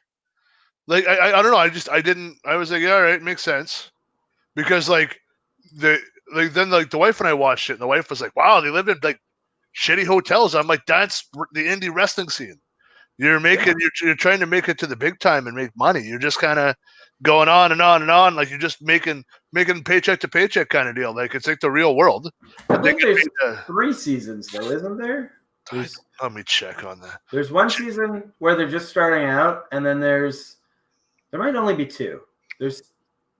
Like I don't know. I was like, yeah, all right, makes sense. Because then the wife and I watched it, and the wife was like, wow, they live in like shitty hotels. I'm like, that's the indie wrestling scene. You're trying to make it to the big time and make money. You're just kind of going on and on and on, like you're just making paycheck to paycheck kind of deal. Like it's like the real world. I think there's 3 seasons though, isn't there? Let me check on that. There's 1 season where they're just starting out, and then there might only be 2. There's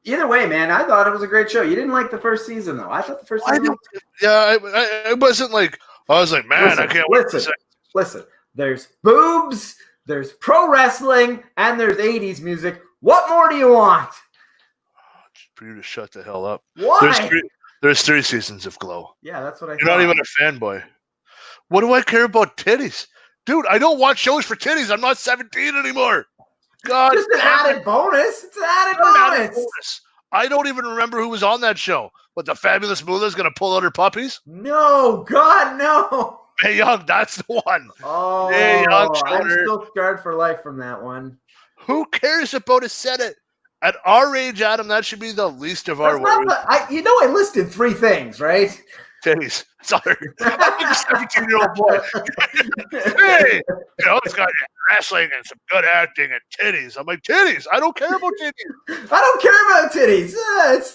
either way, man. I thought it was a great show. You didn't like the first season though. I thought the first season. I wasn't like. I was like, man, I can't wait. listen, there's boobs, there's pro wrestling, and there's 80s music. What more do you want? For you to shut the hell up. Why? There's 3 seasons of Glow. Yeah, that's what I You're thought. not even a fanboy. What do I care about titties? Dude, I don't watch shows for titties. I'm not 17 anymore. God, just an added bonus. It's an added bonus. I don't even remember who was on that show. What, the Fabulous Moolah's going to pull out her puppies? No, God, no. Mae Young, that's the one. Oh, Mae Young, I'm still scarred for life from that one. Who cares about a set it? At our age, Adam, that should be the least of our worries. I listed 3 things, right? Titties. Sorry. I'm a 17-year-old boy. Hey, it's got wrestling and some good acting and titties. I'm like, titties? I don't care about titties. I don't care about titties.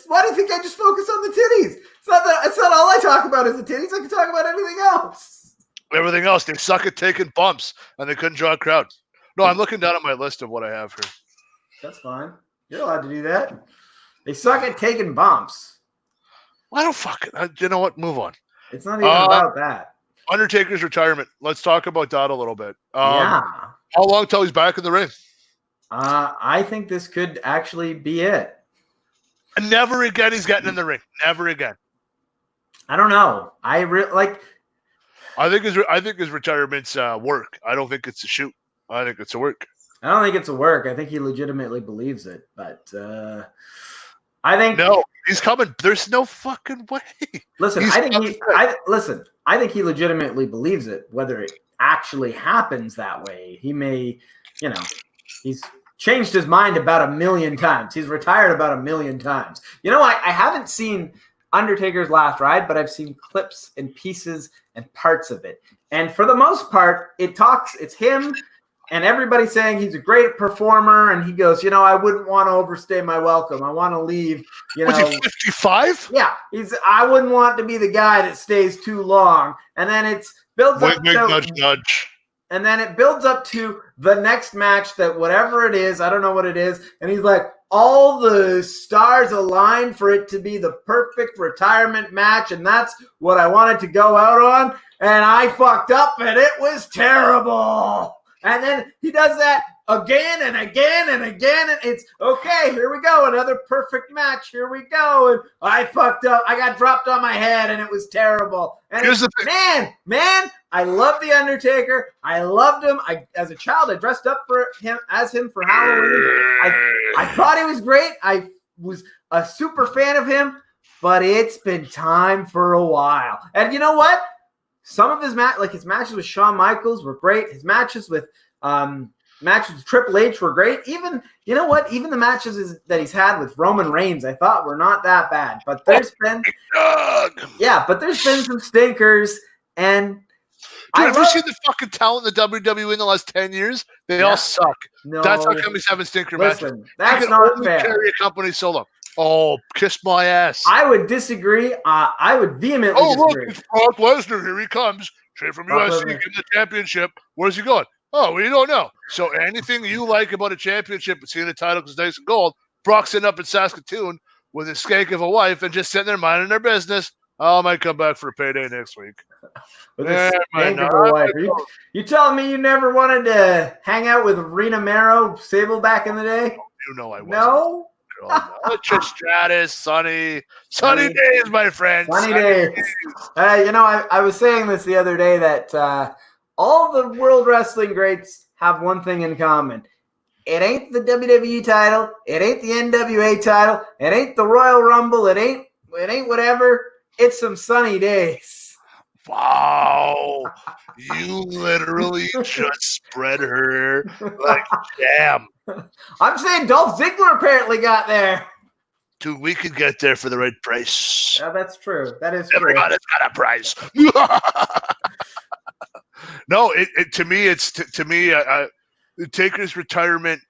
Why do you think I just focus on the titties? It's not all I talk about is the titties. I can talk about anything else. Everything else, they suck at taking bumps, and they couldn't draw a crowd. No, I'm looking down at my list of what I have here. That's fine. You're allowed to do that. They suck at taking bumps. I don't fucking. You know what? Move on. It's not even about that. Undertaker's retirement. Let's talk about that a little bit. Yeah. How long till he's back in the ring? I think this could actually be it. And never again he's getting in the ring. Never again. I don't know. I think his retirement's work. I don't think it's a shoot. I think it's a work. I don't think it's a work. I think he legitimately believes it. But I think no, he's coming. There's no fucking way. Listen, I think he legitimately believes it. Whether it actually happens that way, he may, he's changed his mind about 1 million times. He's retired about 1 million times. I haven't seen Undertaker's last ride, but I've seen clips and pieces and parts of it. And for the most part, it's him and everybody saying he's a great performer. And he goes, I wouldn't want to overstay my welcome. I want to leave, Was he 55? Yeah. I wouldn't want to be the guy that stays too long. And then it builds up to nudge. And then it builds up to the next match that whatever it is, I don't know what it is. And he's like, all the stars align for it to be the perfect retirement match. And that's what I wanted to go out on. And I fucked up and it was terrible. And then he does that again and again and again. And it's okay. Here we go. Another perfect match. Here we go. And I fucked up. I got dropped on my head and it was terrible. And man, I love The Undertaker. I loved him. As a child, I dressed up for him for Halloween. I thought he was great. I was a super fan of him, but it's been time for a while. And you know what? Some of his his matches with Shawn Michaels were great. His matches with Triple H were great. Even even the matches that he's had with Roman Reigns, I thought were not that bad. But there's been some stinkers. And have you seen the fucking talent in the WWE in the last 10 years? They all suck. No, that's how come he's having stinker matches. That's not fair. Carry a company solo. Oh, kiss my ass. I would disagree. I would vehemently disagree. Look, it's Brock Lesnar. Here he comes. Straight from USC, getting the championship. Where's he going? Oh, we don't know. So anything you like about a championship and seeing the title because it's nice and gold, Brock's sitting up in Saskatoon with his skank of a wife and just sitting there minding their business. I might come back for a payday next week. With a skank of a wife. You telling me you never wanted to hang out with Rena Mero, Sable back in the day? You know I wasn't. No? Trish Stratus, sunny days, my friend. Sunny days. I was saying this the other day that all the World Wrestling greats have one thing in common. It ain't the WWE title. It ain't the NWA title. It ain't the Royal Rumble. It ain't whatever. It's some sunny days. Wow. You literally just spread her like jam. I'm saying Dolph Ziggler apparently got there. Dude, we could get there for the right price. Yeah, that's true. That is true. Everybody's got a price. No, to me, Taker's retirement,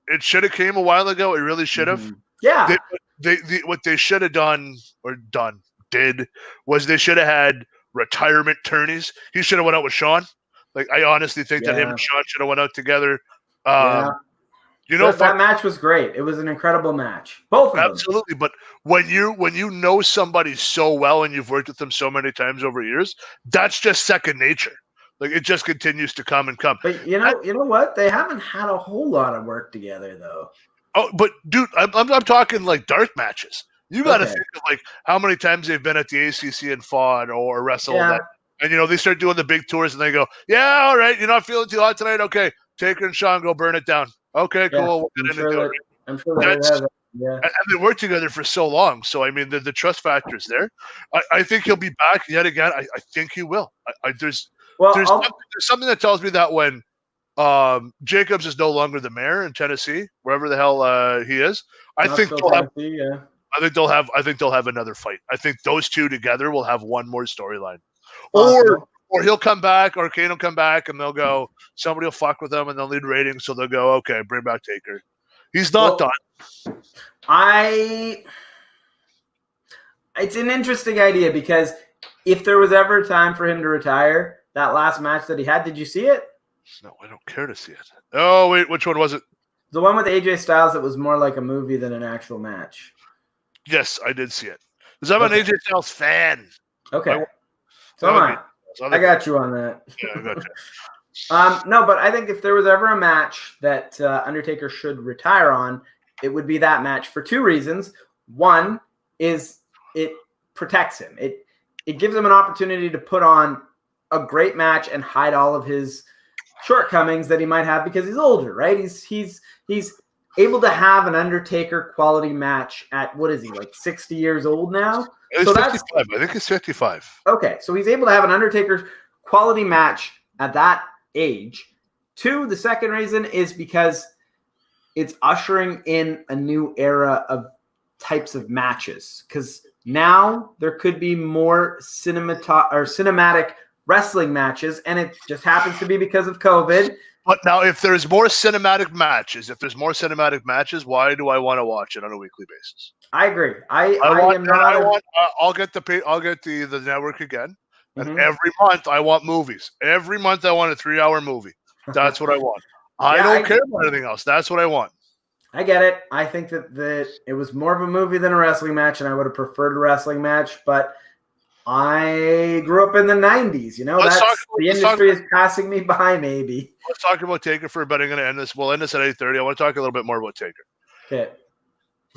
it should have came a while ago. It really should have. Mm-hmm. Yeah. What they should have done was they should have had retirement tourneys. He should have went out with Shawn. Like, I honestly think that him and Shawn should have went out together. That match was great. It was an incredible match. Both of them. Absolutely. But when you know somebody so well and you've worked with them so many times over years, that's just second nature. Like it just continues to come and come. But you know what? They haven't had a whole lot of work together though. Oh, but dude, I'm talking like dark matches. You got to think of like how many times they've been at the ACC and fought or wrestled. Yeah. And they start doing the big tours and they go, yeah, all right, you're not feeling too hot tonight. Okay, Taker and Sean go burn it down. Okay, cool. I'm sure that yeah. And they worked together for so long. So I mean, the trust factor is there. I think he'll be back yet again. I think he will. There's something that tells me that when Jacobs is no longer the mayor in Tennessee, wherever the hell he is, I think they'll have another fight. I think those two together will have one more storyline. Or he'll come back, or Kane will come back, and they'll go, somebody will fuck with them, and they'll need ratings, so they'll go, okay, bring back Taker. He's not done. It's an interesting idea because if there was ever a time for him to retire, that last match that he had, did you see it? No, I don't care to see it. Oh, wait, which one was it? The one with AJ Styles that was more like a movie than an actual match. Yes, I did see it. Because I'm an AJ Styles fan. Okay. I got you on that. Yeah, I got you. No, but I think if there was ever a match that Undertaker should retire on, it would be that match for two reasons. One is it protects him. It gives him an opportunity to put on a great match and hide all of his shortcomings that he might have because he's older, right? He's able to have an Undertaker quality match at, what is he, like 60 years old now? So 55. I think he's 55. Okay, so he's able to have an Undertaker quality match at that age. Two, the second reason is because it's ushering in a new era of types of matches. Because now there could be more cinematic wrestling matches, and it just happens to be because of COVID. But now, if there's more cinematic matches, why do I want to watch it on a weekly basis? I agree. I'll get the network again, and every month I want movies. Every month I want a 3-hour movie. That's what I want. I don't care about anything else. That's what I want. I get it. I think that it was more of a movie than a wrestling match, and I would have preferred a wrestling match, but I grew up in the 90s. The industry is passing me by, maybe. Let's talk about Taker for a bit. I'm going to end this. We'll end this at 8:30. I want to talk a little bit more about Taker. Okay.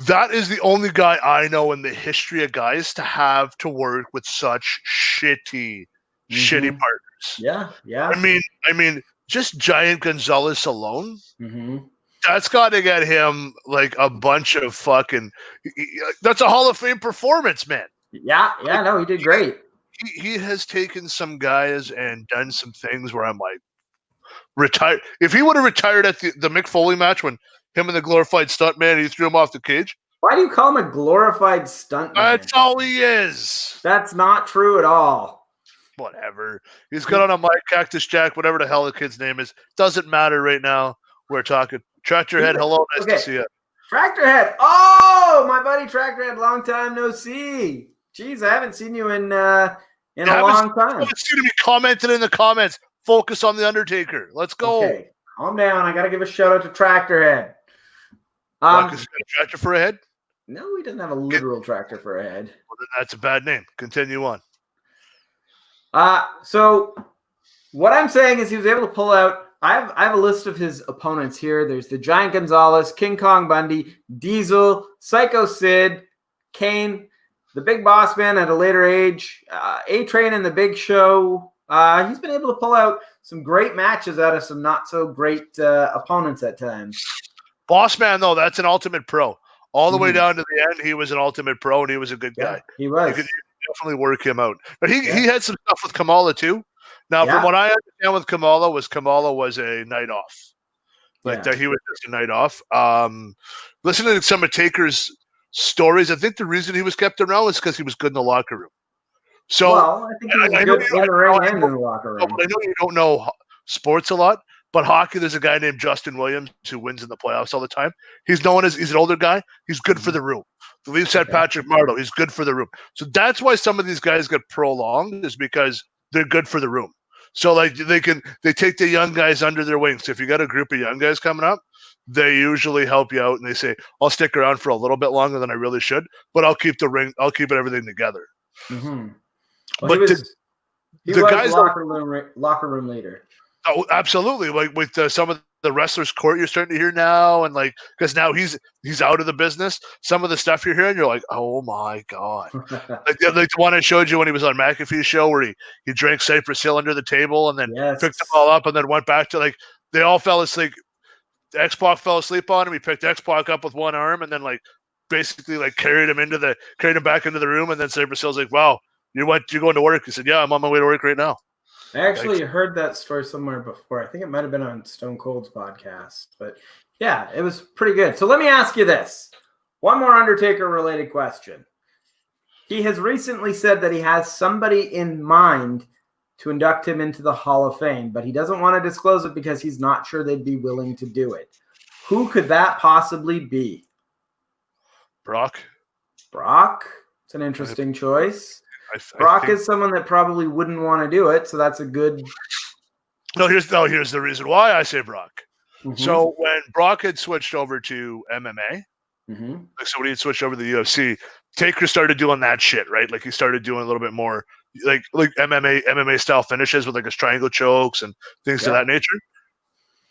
That is the only guy I know in the history of guys to have to work with such shitty partners. Yeah. I mean, just Giant Gonzalez alone, that's got to get him like a bunch of fucking. That's a Hall of Fame performance, man. Yeah, no, he did great. He has taken some guys and done some things where I'm like, retired. If he would have retired at the Mick Foley match when him and the glorified stuntman, he threw him off the cage. Why do you call him a glorified stuntman? That's all he is. That's not true at all. Whatever. He's got on a mic, Cactus Jack, whatever the hell the kid's name is. Doesn't matter right now. We're talking. Tractorhead, hello, nice to see you. Tractorhead. Oh, my buddy Tractorhead, long time no see. Jeez, I haven't seen you in a long time. I haven't seen me commented in the comments. Focus on the Undertaker. Let's go. Okay, calm down. I got to give a shout out to Tractorhead. Because he's got a tractor for a head? No, he doesn't have a literal tractor for a head. Well, then that's a bad name. Continue on. So what I'm saying is he was able to pull out. I have a list of his opponents here. There's the Giant Gonzalez, King Kong Bundy, Diesel, Psycho Sid, Kane, the Big Boss Man at a later age, A-Train and the Big Show. He's been able to pull out some great matches out of some not so great opponents at times. Boss Man, though, that's an ultimate pro. All the way down to the end, he was an ultimate pro, and he was a good guy. He was. You could definitely work him out. But he had some stuff with Kamala, too. Now, from what I understand with Kamala was a night off. That he was just a night off. Listening to some of Taker's stories, I think the reason he was kept around was because he was good in the locker room. So, I think he was good in the ring and in the locker room. I know you don't know sports a lot, but hockey, there's a guy named Justin Williams who wins in the playoffs all the time. He's an older guy. He's good for the room. The Leafs had Patrick Marleau. He's good for the room. So that's why some of these guys get prolonged, is because they're good for the room. So like they take the young guys under their wings. So if you got a group of young guys coming up, they usually help you out and they say, I'll stick around for a little bit longer than I really should, but I'll keep everything together. Mm-hmm. Well, He the was guys locker room leader. Oh, absolutely. Like with some of the wrestlers' court you're starting to hear now, and like because now he's out of the business. Some of the stuff you're hearing, you're like, oh my god. like the one I showed you when he was on McAfee's show, where he drank Cypress Hill under the table and then picked them all up and then went back to like they all fell asleep. X-Pac fell asleep on him. He picked X-Pac up with one arm and then like basically like carried him back into the room. And then Cypress Hill's like, wow, you're going to work? He said, yeah, I'm on my way to work right now. I actually heard that story somewhere before. I think it might have been on Stone Cold's podcast, but yeah, it was pretty good. So let me ask you this. One more Undertaker-related question. He has recently said that he has somebody in mind to induct him into the Hall of Fame, but he doesn't want to disclose it because he's not sure they'd be willing to do it. Who could that possibly be? Brock? It's an interesting choice. Brock is someone that probably wouldn't want to do it, so that's a good. Here's the reason why I say Brock. Mm-hmm. So when Brock had switched over to MMA, so when he had switched over to the UFC, Taker started doing that shit, right? Like he started doing a little bit more like MMA style finishes with like his triangle chokes and things of that nature.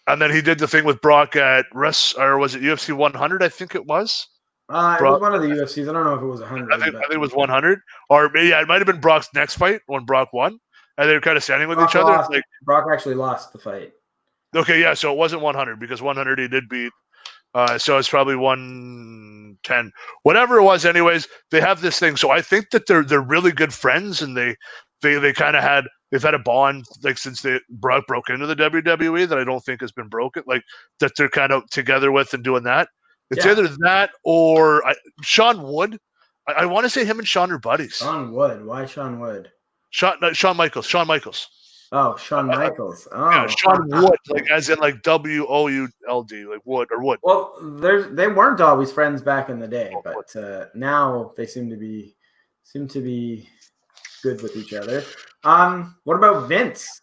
And then he did the thing with Brock at was it UFC 100? I think it was. It was one of the UFCs. I don't know if it was 100. I think it was 100, or maybe it might have been Brock's next fight when Brock won, and they were kind of standing with each other. Like, Brock actually lost the fight. Okay, yeah, so it wasn't 100 because 100 he did beat. So it's probably 110, whatever it was. Anyways, they have this thing. So I think that they're really good friends, and they've had a bond like since Brock broke into the WWE that I don't think has been broken. Like that they're kind of together with and doing that. It's either that or Sean Wood. I want to say him and Sean are buddies. Sean Wood. Why Sean Wood? Shawn Michaels. Oh, Shawn Michaels. Oh, yeah, Sean Wood, like as in like WOULD, like Wood or Wood. Well, they weren't always friends back in the day, but now they seem to be good with each other. What about Vince?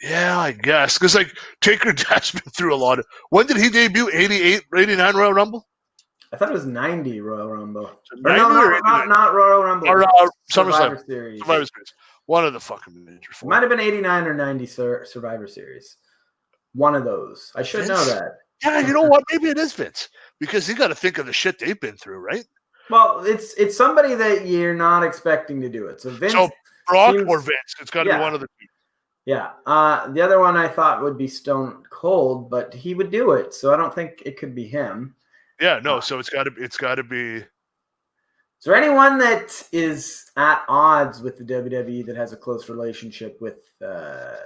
Yeah, I guess. Because, like, Taker has been through a lot. When did he debut? 88, 89 Royal Rumble? I thought it was 90 Royal Rumble. 90 not Royal Rumble. Or Survivor Series. Survivor Series. One of the fucking major four. It might have been 89 or 90 Survivor Series. One of those. I should know that. Yeah, you know what? Maybe it is Vince. Because you got to think of the shit they've been through, right? Well, it's somebody that you're not expecting to do it. So Vince. So Brock or Vince? It's got to be one of the two. Yeah. The other one I thought would be Stone Cold, but he would do it, so I don't think it could be him. Yeah, no. So it's got to be. Is there anyone that is at odds with the WWE that has a close relationship with? I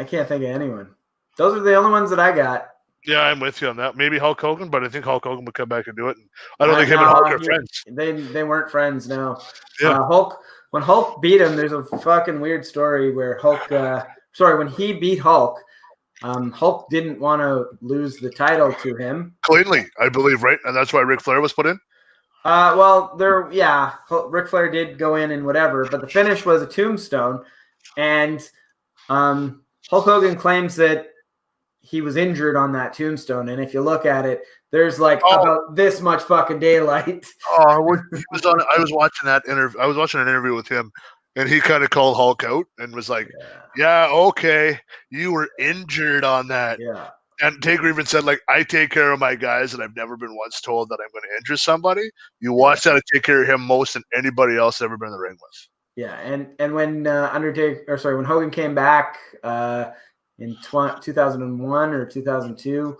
can't think of anyone. Those are the only ones that I got. Yeah, I'm with you on that. Maybe Hulk Hogan, but I think Hulk Hogan would come back and do it. I don't think him and Hulk are friends. They weren't friends, no. Yeah. When Hulk beat him, there's a fucking weird story where when he beat Hulk, Hulk didn't want to lose the title to him. Cleanly, I believe, right? And that's why Ric Flair was put in? Ric Flair did go in and whatever, but the finish was a tombstone, and Hulk Hogan claims that he was injured on that tombstone, and if you look at it, there's about this much fucking daylight. I was watching that interview. I was watching an interview with him, and he kind of called Hulk out and was like, "Yeah, okay, you were injured on that." Yeah. And Taker even said, like, I take care of my guys, and I've never been once told that I'm going to injure somebody. You watch that, I take care of him most than anybody else I've ever been in the ring with. Yeah, and when when Hogan came back in 2001 or 2002,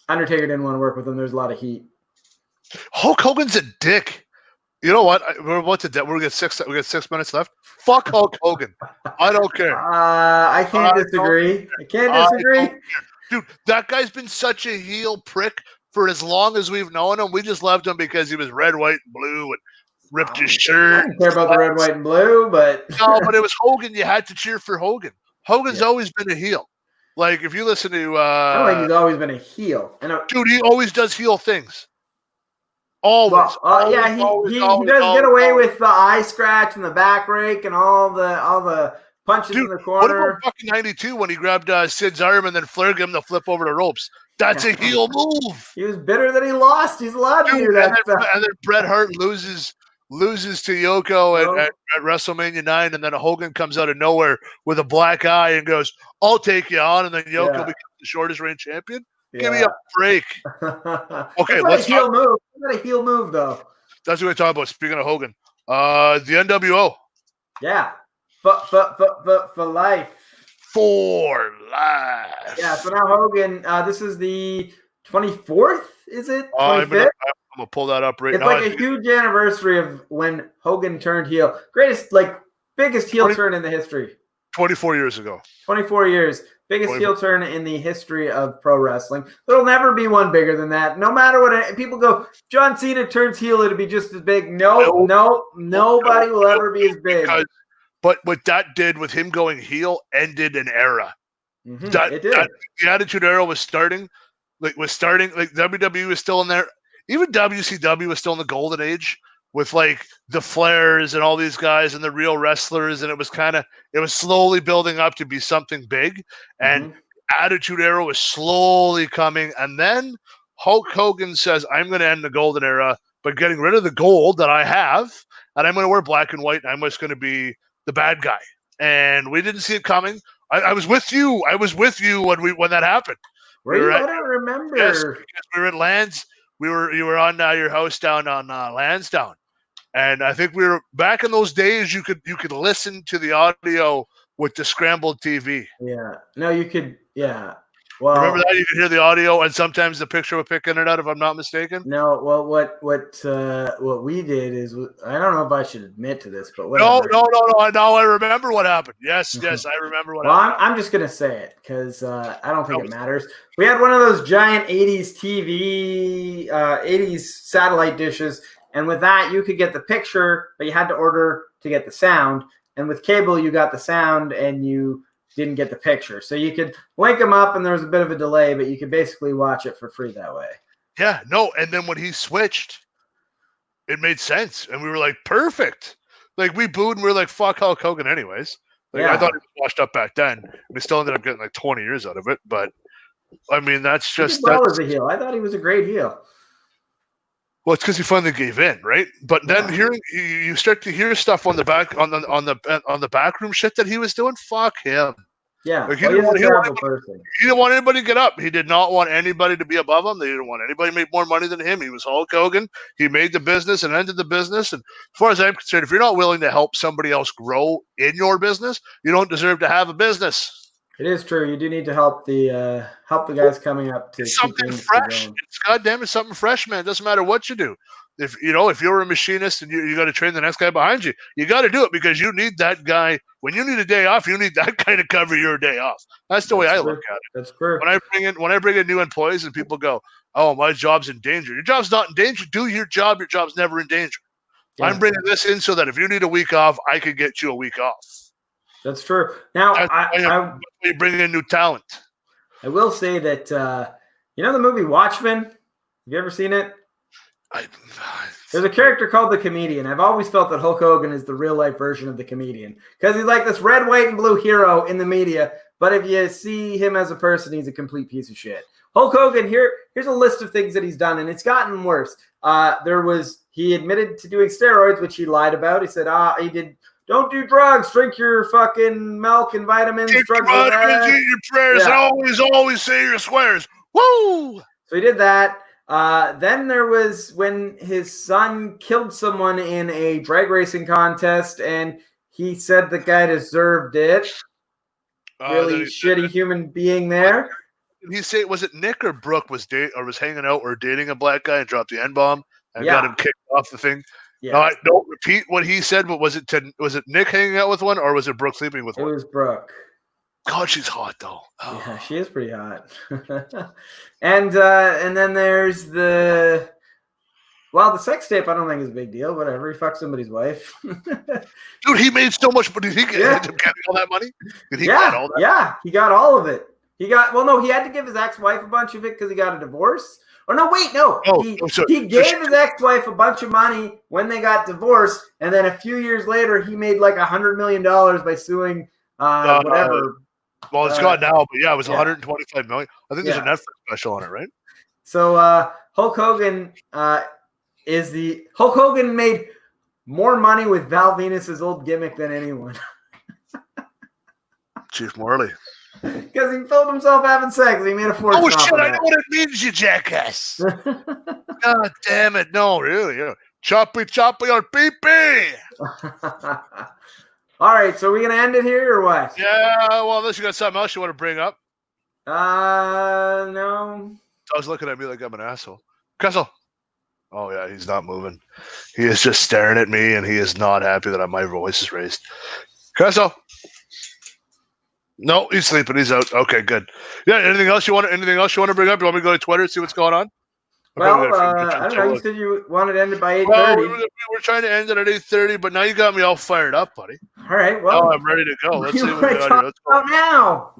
Undertaker didn't want to work with him. There's a lot of heat. Hulk Hogan's a dick. You know what? We're about to. We got 6 minutes left. Fuck Hulk Hogan. I don't care. I can't disagree. I can't disagree. Dude, that guy's been such a heel prick for as long as we've known him. We just loved him because he was red, white, and blue and ripped his shirt. I don't care about the red, white, and blue, but no, but it was Hogan. You had to cheer for Hogan. Hogan's always been a heel. Like, if you listen to... I don't think he's always been a heel. Dude, he always does heel things. Always. He does get away with the eye scratch and the back rake and all the punches in the corner. What about fucking 92 when he grabbed Sid's arm and then Flair gave him the flip over the ropes? That's a heel move. He was bitter that he lost. He's allowed to do that. And then Bret Hart loses to Yoko at WrestleMania 9, and then Hogan comes out of nowhere with a black eye and goes, "I'll take you on," and then Yoko becomes the shortest reign champion. Give me a break. Okay, let's heel move. Not a heel move though. That's what we're talking about. Speaking of Hogan, the NWO. Yeah, for life. For life. Yeah. So now Hogan. This is the 24th. Is it 25th? I'm gonna pull that up right now. It's like a huge anniversary of when Hogan turned heel. Biggest heel turn in the history. 24 years ago. 24 years. Biggest heel turn in the history of pro wrestling. There'll never be one bigger than that. No matter what people go, John Cena turns heel, it'll be just as big. No, nobody will ever be as big. But what that did with him going heel ended an era. Mm-hmm, it did. The Attitude Era was starting. Like WWE was still in there. Even WCW was still in the golden age with like the Flairs and all these guys and the real wrestlers, and it was slowly building up to be something big. And Attitude Era was slowly coming, and then Hulk Hogan says, "I'm going to end the golden era by getting rid of the gold that I have, and I'm going to wear black and white, and I'm just going to be the bad guy." And we didn't see it coming. I was with you. I was with you when that happened. I don't remember. Yes, because we were at Lands. You were on your house down on Lansdowne, and I think we were back in those days. You could listen to the audio with the scrambled TV. Yeah. No, you could. Yeah. Well, remember that you could hear the audio, and sometimes the picture would pick in and out. If I'm not mistaken. No. Well, what we did is I don't know if I should admit to this, but whatever. No. Now I remember what happened. Yes, I remember what happened. I'm just gonna say it because I don't think it matters. We had one of those giant '80s TV, '80s satellite dishes, and with that you could get the picture, but you had to order to get the sound. And with cable, you got the sound, and you didn't get the picture. So you could link them up, and there was a bit of a delay, but you could basically watch it for free that way. Yeah, no. And then when he switched, it made sense. And we were like, perfect. Like, we booed, and we were like, fuck Hulk Hogan anyways. Like, I thought he was washed up back then. We still ended up getting like 20 years out of it. But, I mean, that's just... as a heel. I thought he was a great heel. Well, it's because he finally gave in, right? But then you start to hear stuff on the backroom shit that he was doing. Fuck him. Yeah, like, he didn't want anybody to get up. He did not want anybody to be above him. They didn't want anybody to make more money than him. He was Hulk Hogan. He made the business and ended the business. And as far as I'm concerned, if you're not willing to help somebody else grow in your business, you don't deserve to have a business. It is true. You do need to help the guys coming up to something fresh. It's goddamn, it's something fresh, man. It doesn't matter what you do. If you're a machinist and you got to train the next guy behind you, you got to do it because you need that guy. When you need a day off, you need that guy to cover your day off. That's the way I look at it. That's true. When I bring in new employees and people go, "Oh, my job's in danger." Your job's not in danger. Do your job. Your job's never in danger. Yeah. I'm bringing this in so that if you need a week off, I can get you a week off. That's true. Now, you bring in new talent. I will say that the movie Watchmen. Have you ever seen it? There's a character called the Comedian. I've always felt that Hulk Hogan is the real life version of the Comedian because he's like this red, white, and blue hero in the media. But if you see him as a person, he's a complete piece of shit. Hulk Hogan. Here's a list of things that he's done, and it's gotten worse. He admitted to doing steroids, which he lied about. He said, he did. Don't do drugs. Drink your fucking milk and vitamins. Eat your vitamins, eat your prayers, and always say your swears. Woo! So he did that. Then there was when his son killed someone in a drag racing contest, and he said the guy deserved it. Really shitty human being there. Did he say, was it Nick or Brooke was hanging out or dating a black guy and dropped the N-bomb and got him kicked off the thing? Yeah. No, don't repeat what he said, but was it Nick hanging out with one or was it Brooke sleeping with one? It was Brooke. God, she's hot though. Oh. Yeah, she is pretty hot. and then there's the sex tape. I don't think is a big deal. Whatever. He fucked somebody's wife. Dude, he made so much money. Did he get all that money? Did he get all that? Yeah, he got all of it. He had to give his ex-wife a bunch of it because he got a divorce. Or no, wait, no. He gave his ex-wife a bunch of money when they got divorced, and then a few years later, he made like $100 million by suing whatever Well, it's gone now, but yeah, it was yeah. 125 million. I think there's a Netflix special on it, right? So Hulk Hogan Hulk Hogan made more money with Val Venus's old gimmick than anyone. Chief Morley. Because he filmed himself having sex. He made a fortune. Oh shit! I know what it means, you jackass. God damn it! No, really. Yeah. Choppy or pee pee. All right, so are we gonna end it here or what? Yeah. Well, unless you got something else you want to bring up. No. I was looking at me like I'm an asshole. Kessel. Oh yeah, he's not moving. He is just staring at me, and he is not happy that my voice is raised. Kessel. No, he's sleeping. He's out. Okay, good. Yeah. Anything else you want to bring up? You want me to go to Twitter and see what's going on? Well, I don't know. You said you wanted to end it by 8:30. Well, we were trying to end it at 8:30, but now you got me all fired up, buddy. All right. Well, now I'm ready to go. Let's see what we got here. Let's go now.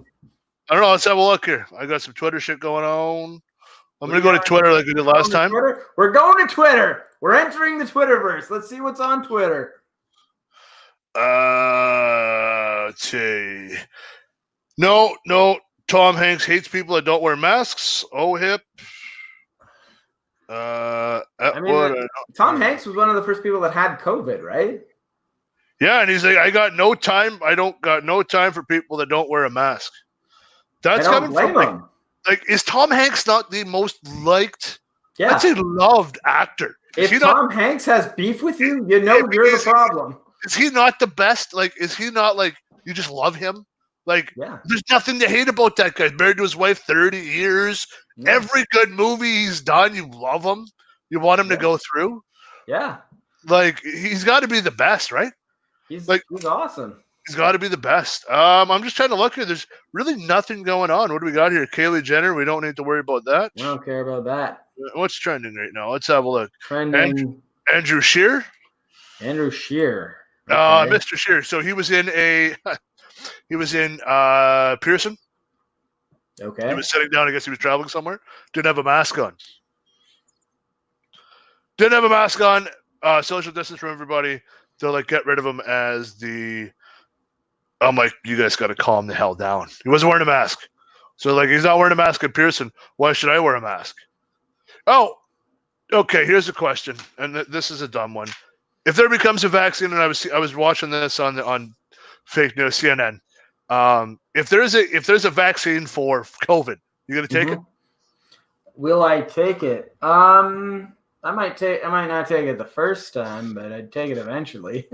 I don't know. Let's have a look here. I got some Twitter shit going on. I'm going to go to Twitter like we did last time. We're going to Twitter. We're entering the Twitterverse. Let's see what's on Twitter. Let's see. No. Tom Hanks hates people that don't wear masks. Oh, hip. Tom Hanks was one of the first people that had COVID, right? Yeah, and he's like, I got no time. I don't got no time for people that don't wear a mask. That's coming from like, is Tom Hanks not the most liked? Yeah, I'd say loved actor. If Tom Hanks has beef with you, you know you're the problem. Is he not the best? Like, is he not like you just love him? Like, there's nothing to hate about that guy. Married to his wife 30 years. Yeah. Every good movie he's done, you love him. You want him to go through. Yeah. Like, he's got to be the best, right? He's awesome. He's got to be the best. I'm just trying to look here. There's really nothing going on. What do we got here? Kylie Jenner. We don't need to worry about that. We don't care about that. What's trending right now? Let's have a look. Trending. Andrew Scheer. Andrew Scheer. Okay. Mr. Scheer. So he was in Pearson. Okay. He was sitting down. I guess he was traveling somewhere. Didn't have a mask on. Social distance from everybody. They'll like get rid of him as the. I'm like, you guys got to calm the hell down. He wasn't wearing a mask. So like, he's not wearing a mask at Pearson. Why should I wear a mask? Oh, okay. Here's a question, and this is a dumb one. If there becomes a vaccine, and I was watching this on fake news CNN. If there's a vaccine for COVID, you gonna take it? Will I take it? I might not take it the first time, but I'd take it eventually.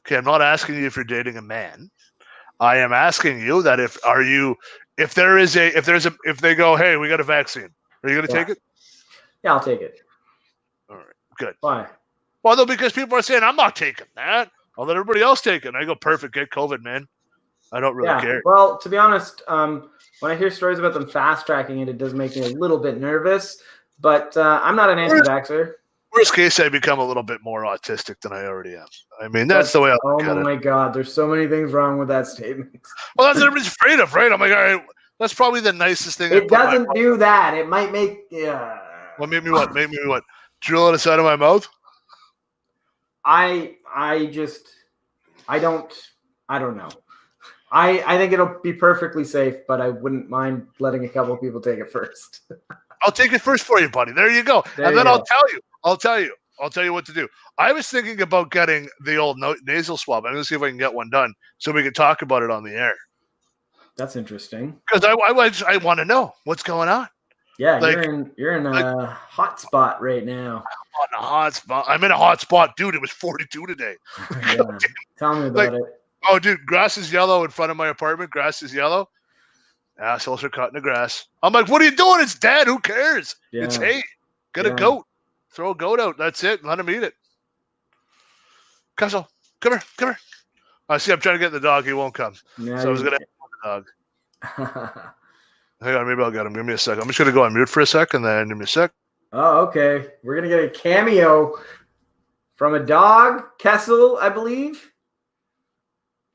Okay, I'm not asking you if you're dating a man. I am asking you that if they go, hey, we got a vaccine, are you gonna take it? Yeah, I'll take it. All right, good. Why? Well, though, because people are saying I'm not taking that. I'll let everybody else take it. And I go, perfect, get COVID, man. I don't really care. Well, to be honest, when I hear stories about them fast tracking it, it does make me a little bit nervous. But I'm not an anti-vaxxer. Worst case, I become a little bit more autistic than I already am. I mean, that's the way I look at it. Oh my God, there's so many things wrong with that statement. Well, that's what everybody's afraid of, right? I'm like, all right, that's probably the nicest thing. It doesn't do that. It might make Well, make me what? Make me what? Drill on the side of my mouth? I don't know. I think it'll be perfectly safe, but I wouldn't mind letting a couple of people take it first. I'll take it first for you, buddy. There you go. And then I'll tell you what to do. I was thinking about getting the old nasal swab. I'm going to see if I can get one done so we can talk about it on the air. That's interesting. Because I want to know what's going on. Yeah, like, you're in a hot spot right now. I'm on a hot spot. I'm in a hot spot, dude. It was 42 today. Yeah. Tell me about it. Oh, dude, grass is yellow in front of my apartment. Grass is yellow. Assholes are cutting the grass. I'm like, what are you doing? It's dead. Who cares? Yeah. It's hay. Get a goat. Throw a goat out. That's it. Let him eat it. Kessel, come here. I see. I'm trying to get the dog. He won't come. Yeah, so I was going to the dog. Hang on. Maybe I'll get him. Give me a sec. I'm just going to go on mute for a sec and then give me a sec. Oh, okay. We're going to get a cameo from a dog, Kessel, I believe.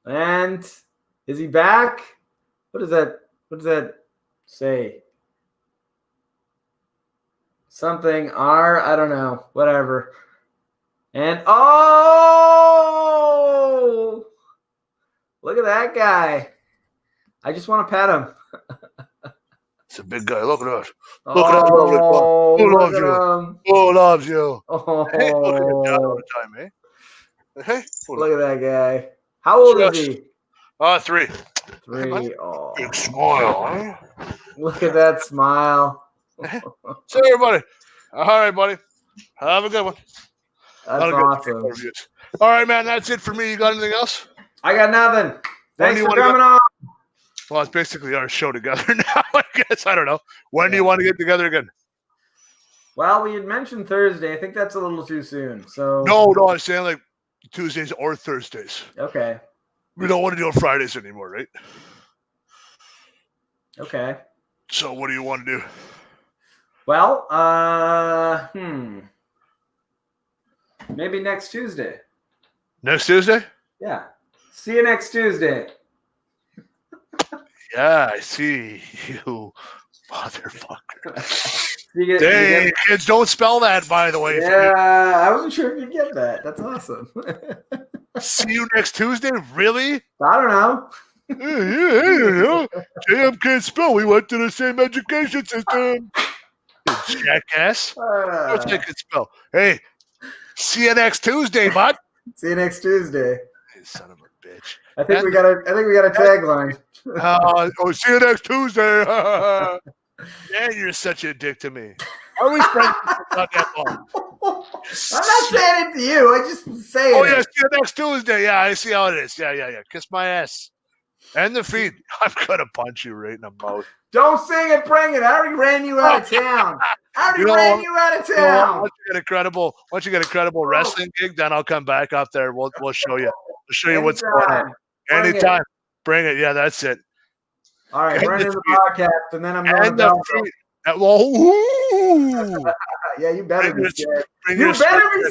And is he back? What does that say? Something R, I don't know. Whatever. And oh, look at that guy. I just want to pet him. It's a big guy. Look at that. Oh, Look at that lovely one. Who look loves at you? him. Who loves you? Oh, Hey, look at your dad all the time, eh? Hey, look at that guy. How old is he? 3. 3. Oh, Big smile, eh? look at that smile. So everybody. All right, buddy. Have a good one. That's awesome. All right, man. That's it for me. You got anything else? I got nothing. Thanks for coming on. Well, it's basically our show together now, I guess. I don't know. When do you want to get together again? Well, we had mentioned Thursday. I think that's a little too soon. So No, I'm saying like Tuesdays or Thursdays. Okay. We don't want to do it Fridays anymore, right? Okay. So what do you want to do? Well, maybe next Tuesday. Next Tuesday? Yeah. See you next Tuesday. Yeah, I see you, motherfucker. Hey, kids, don't spell that, by the way. Yeah, I wasn't sure if you'd get that. That's awesome. See you next Tuesday? Really? I don't know. JM can't spell. We went to the same education system. Jackass. Of course I can spell. Hey, see you next Tuesday, bud. See you next Tuesday. Hey, son of a bitch. I think we got a tagline. See you next Tuesday. Man, you're such a dick to me. Are we friends for not that long? I'm not saying it to you. I just say it. Oh, yeah, see you next Tuesday. Yeah, I see how it is. Yeah. Kiss my ass. And the feet. I'm going to punch you right in the mouth. Don't sing it, bring it. I already ran you out of town. Once you get a credible wrestling gig, then I'll come back up there. We'll show you. We'll show you what's going on. Anytime. Bring it. Yeah, that's it. All right, bring in the podcast, and then I'm going to feet. Yeah, you better be scared. You better be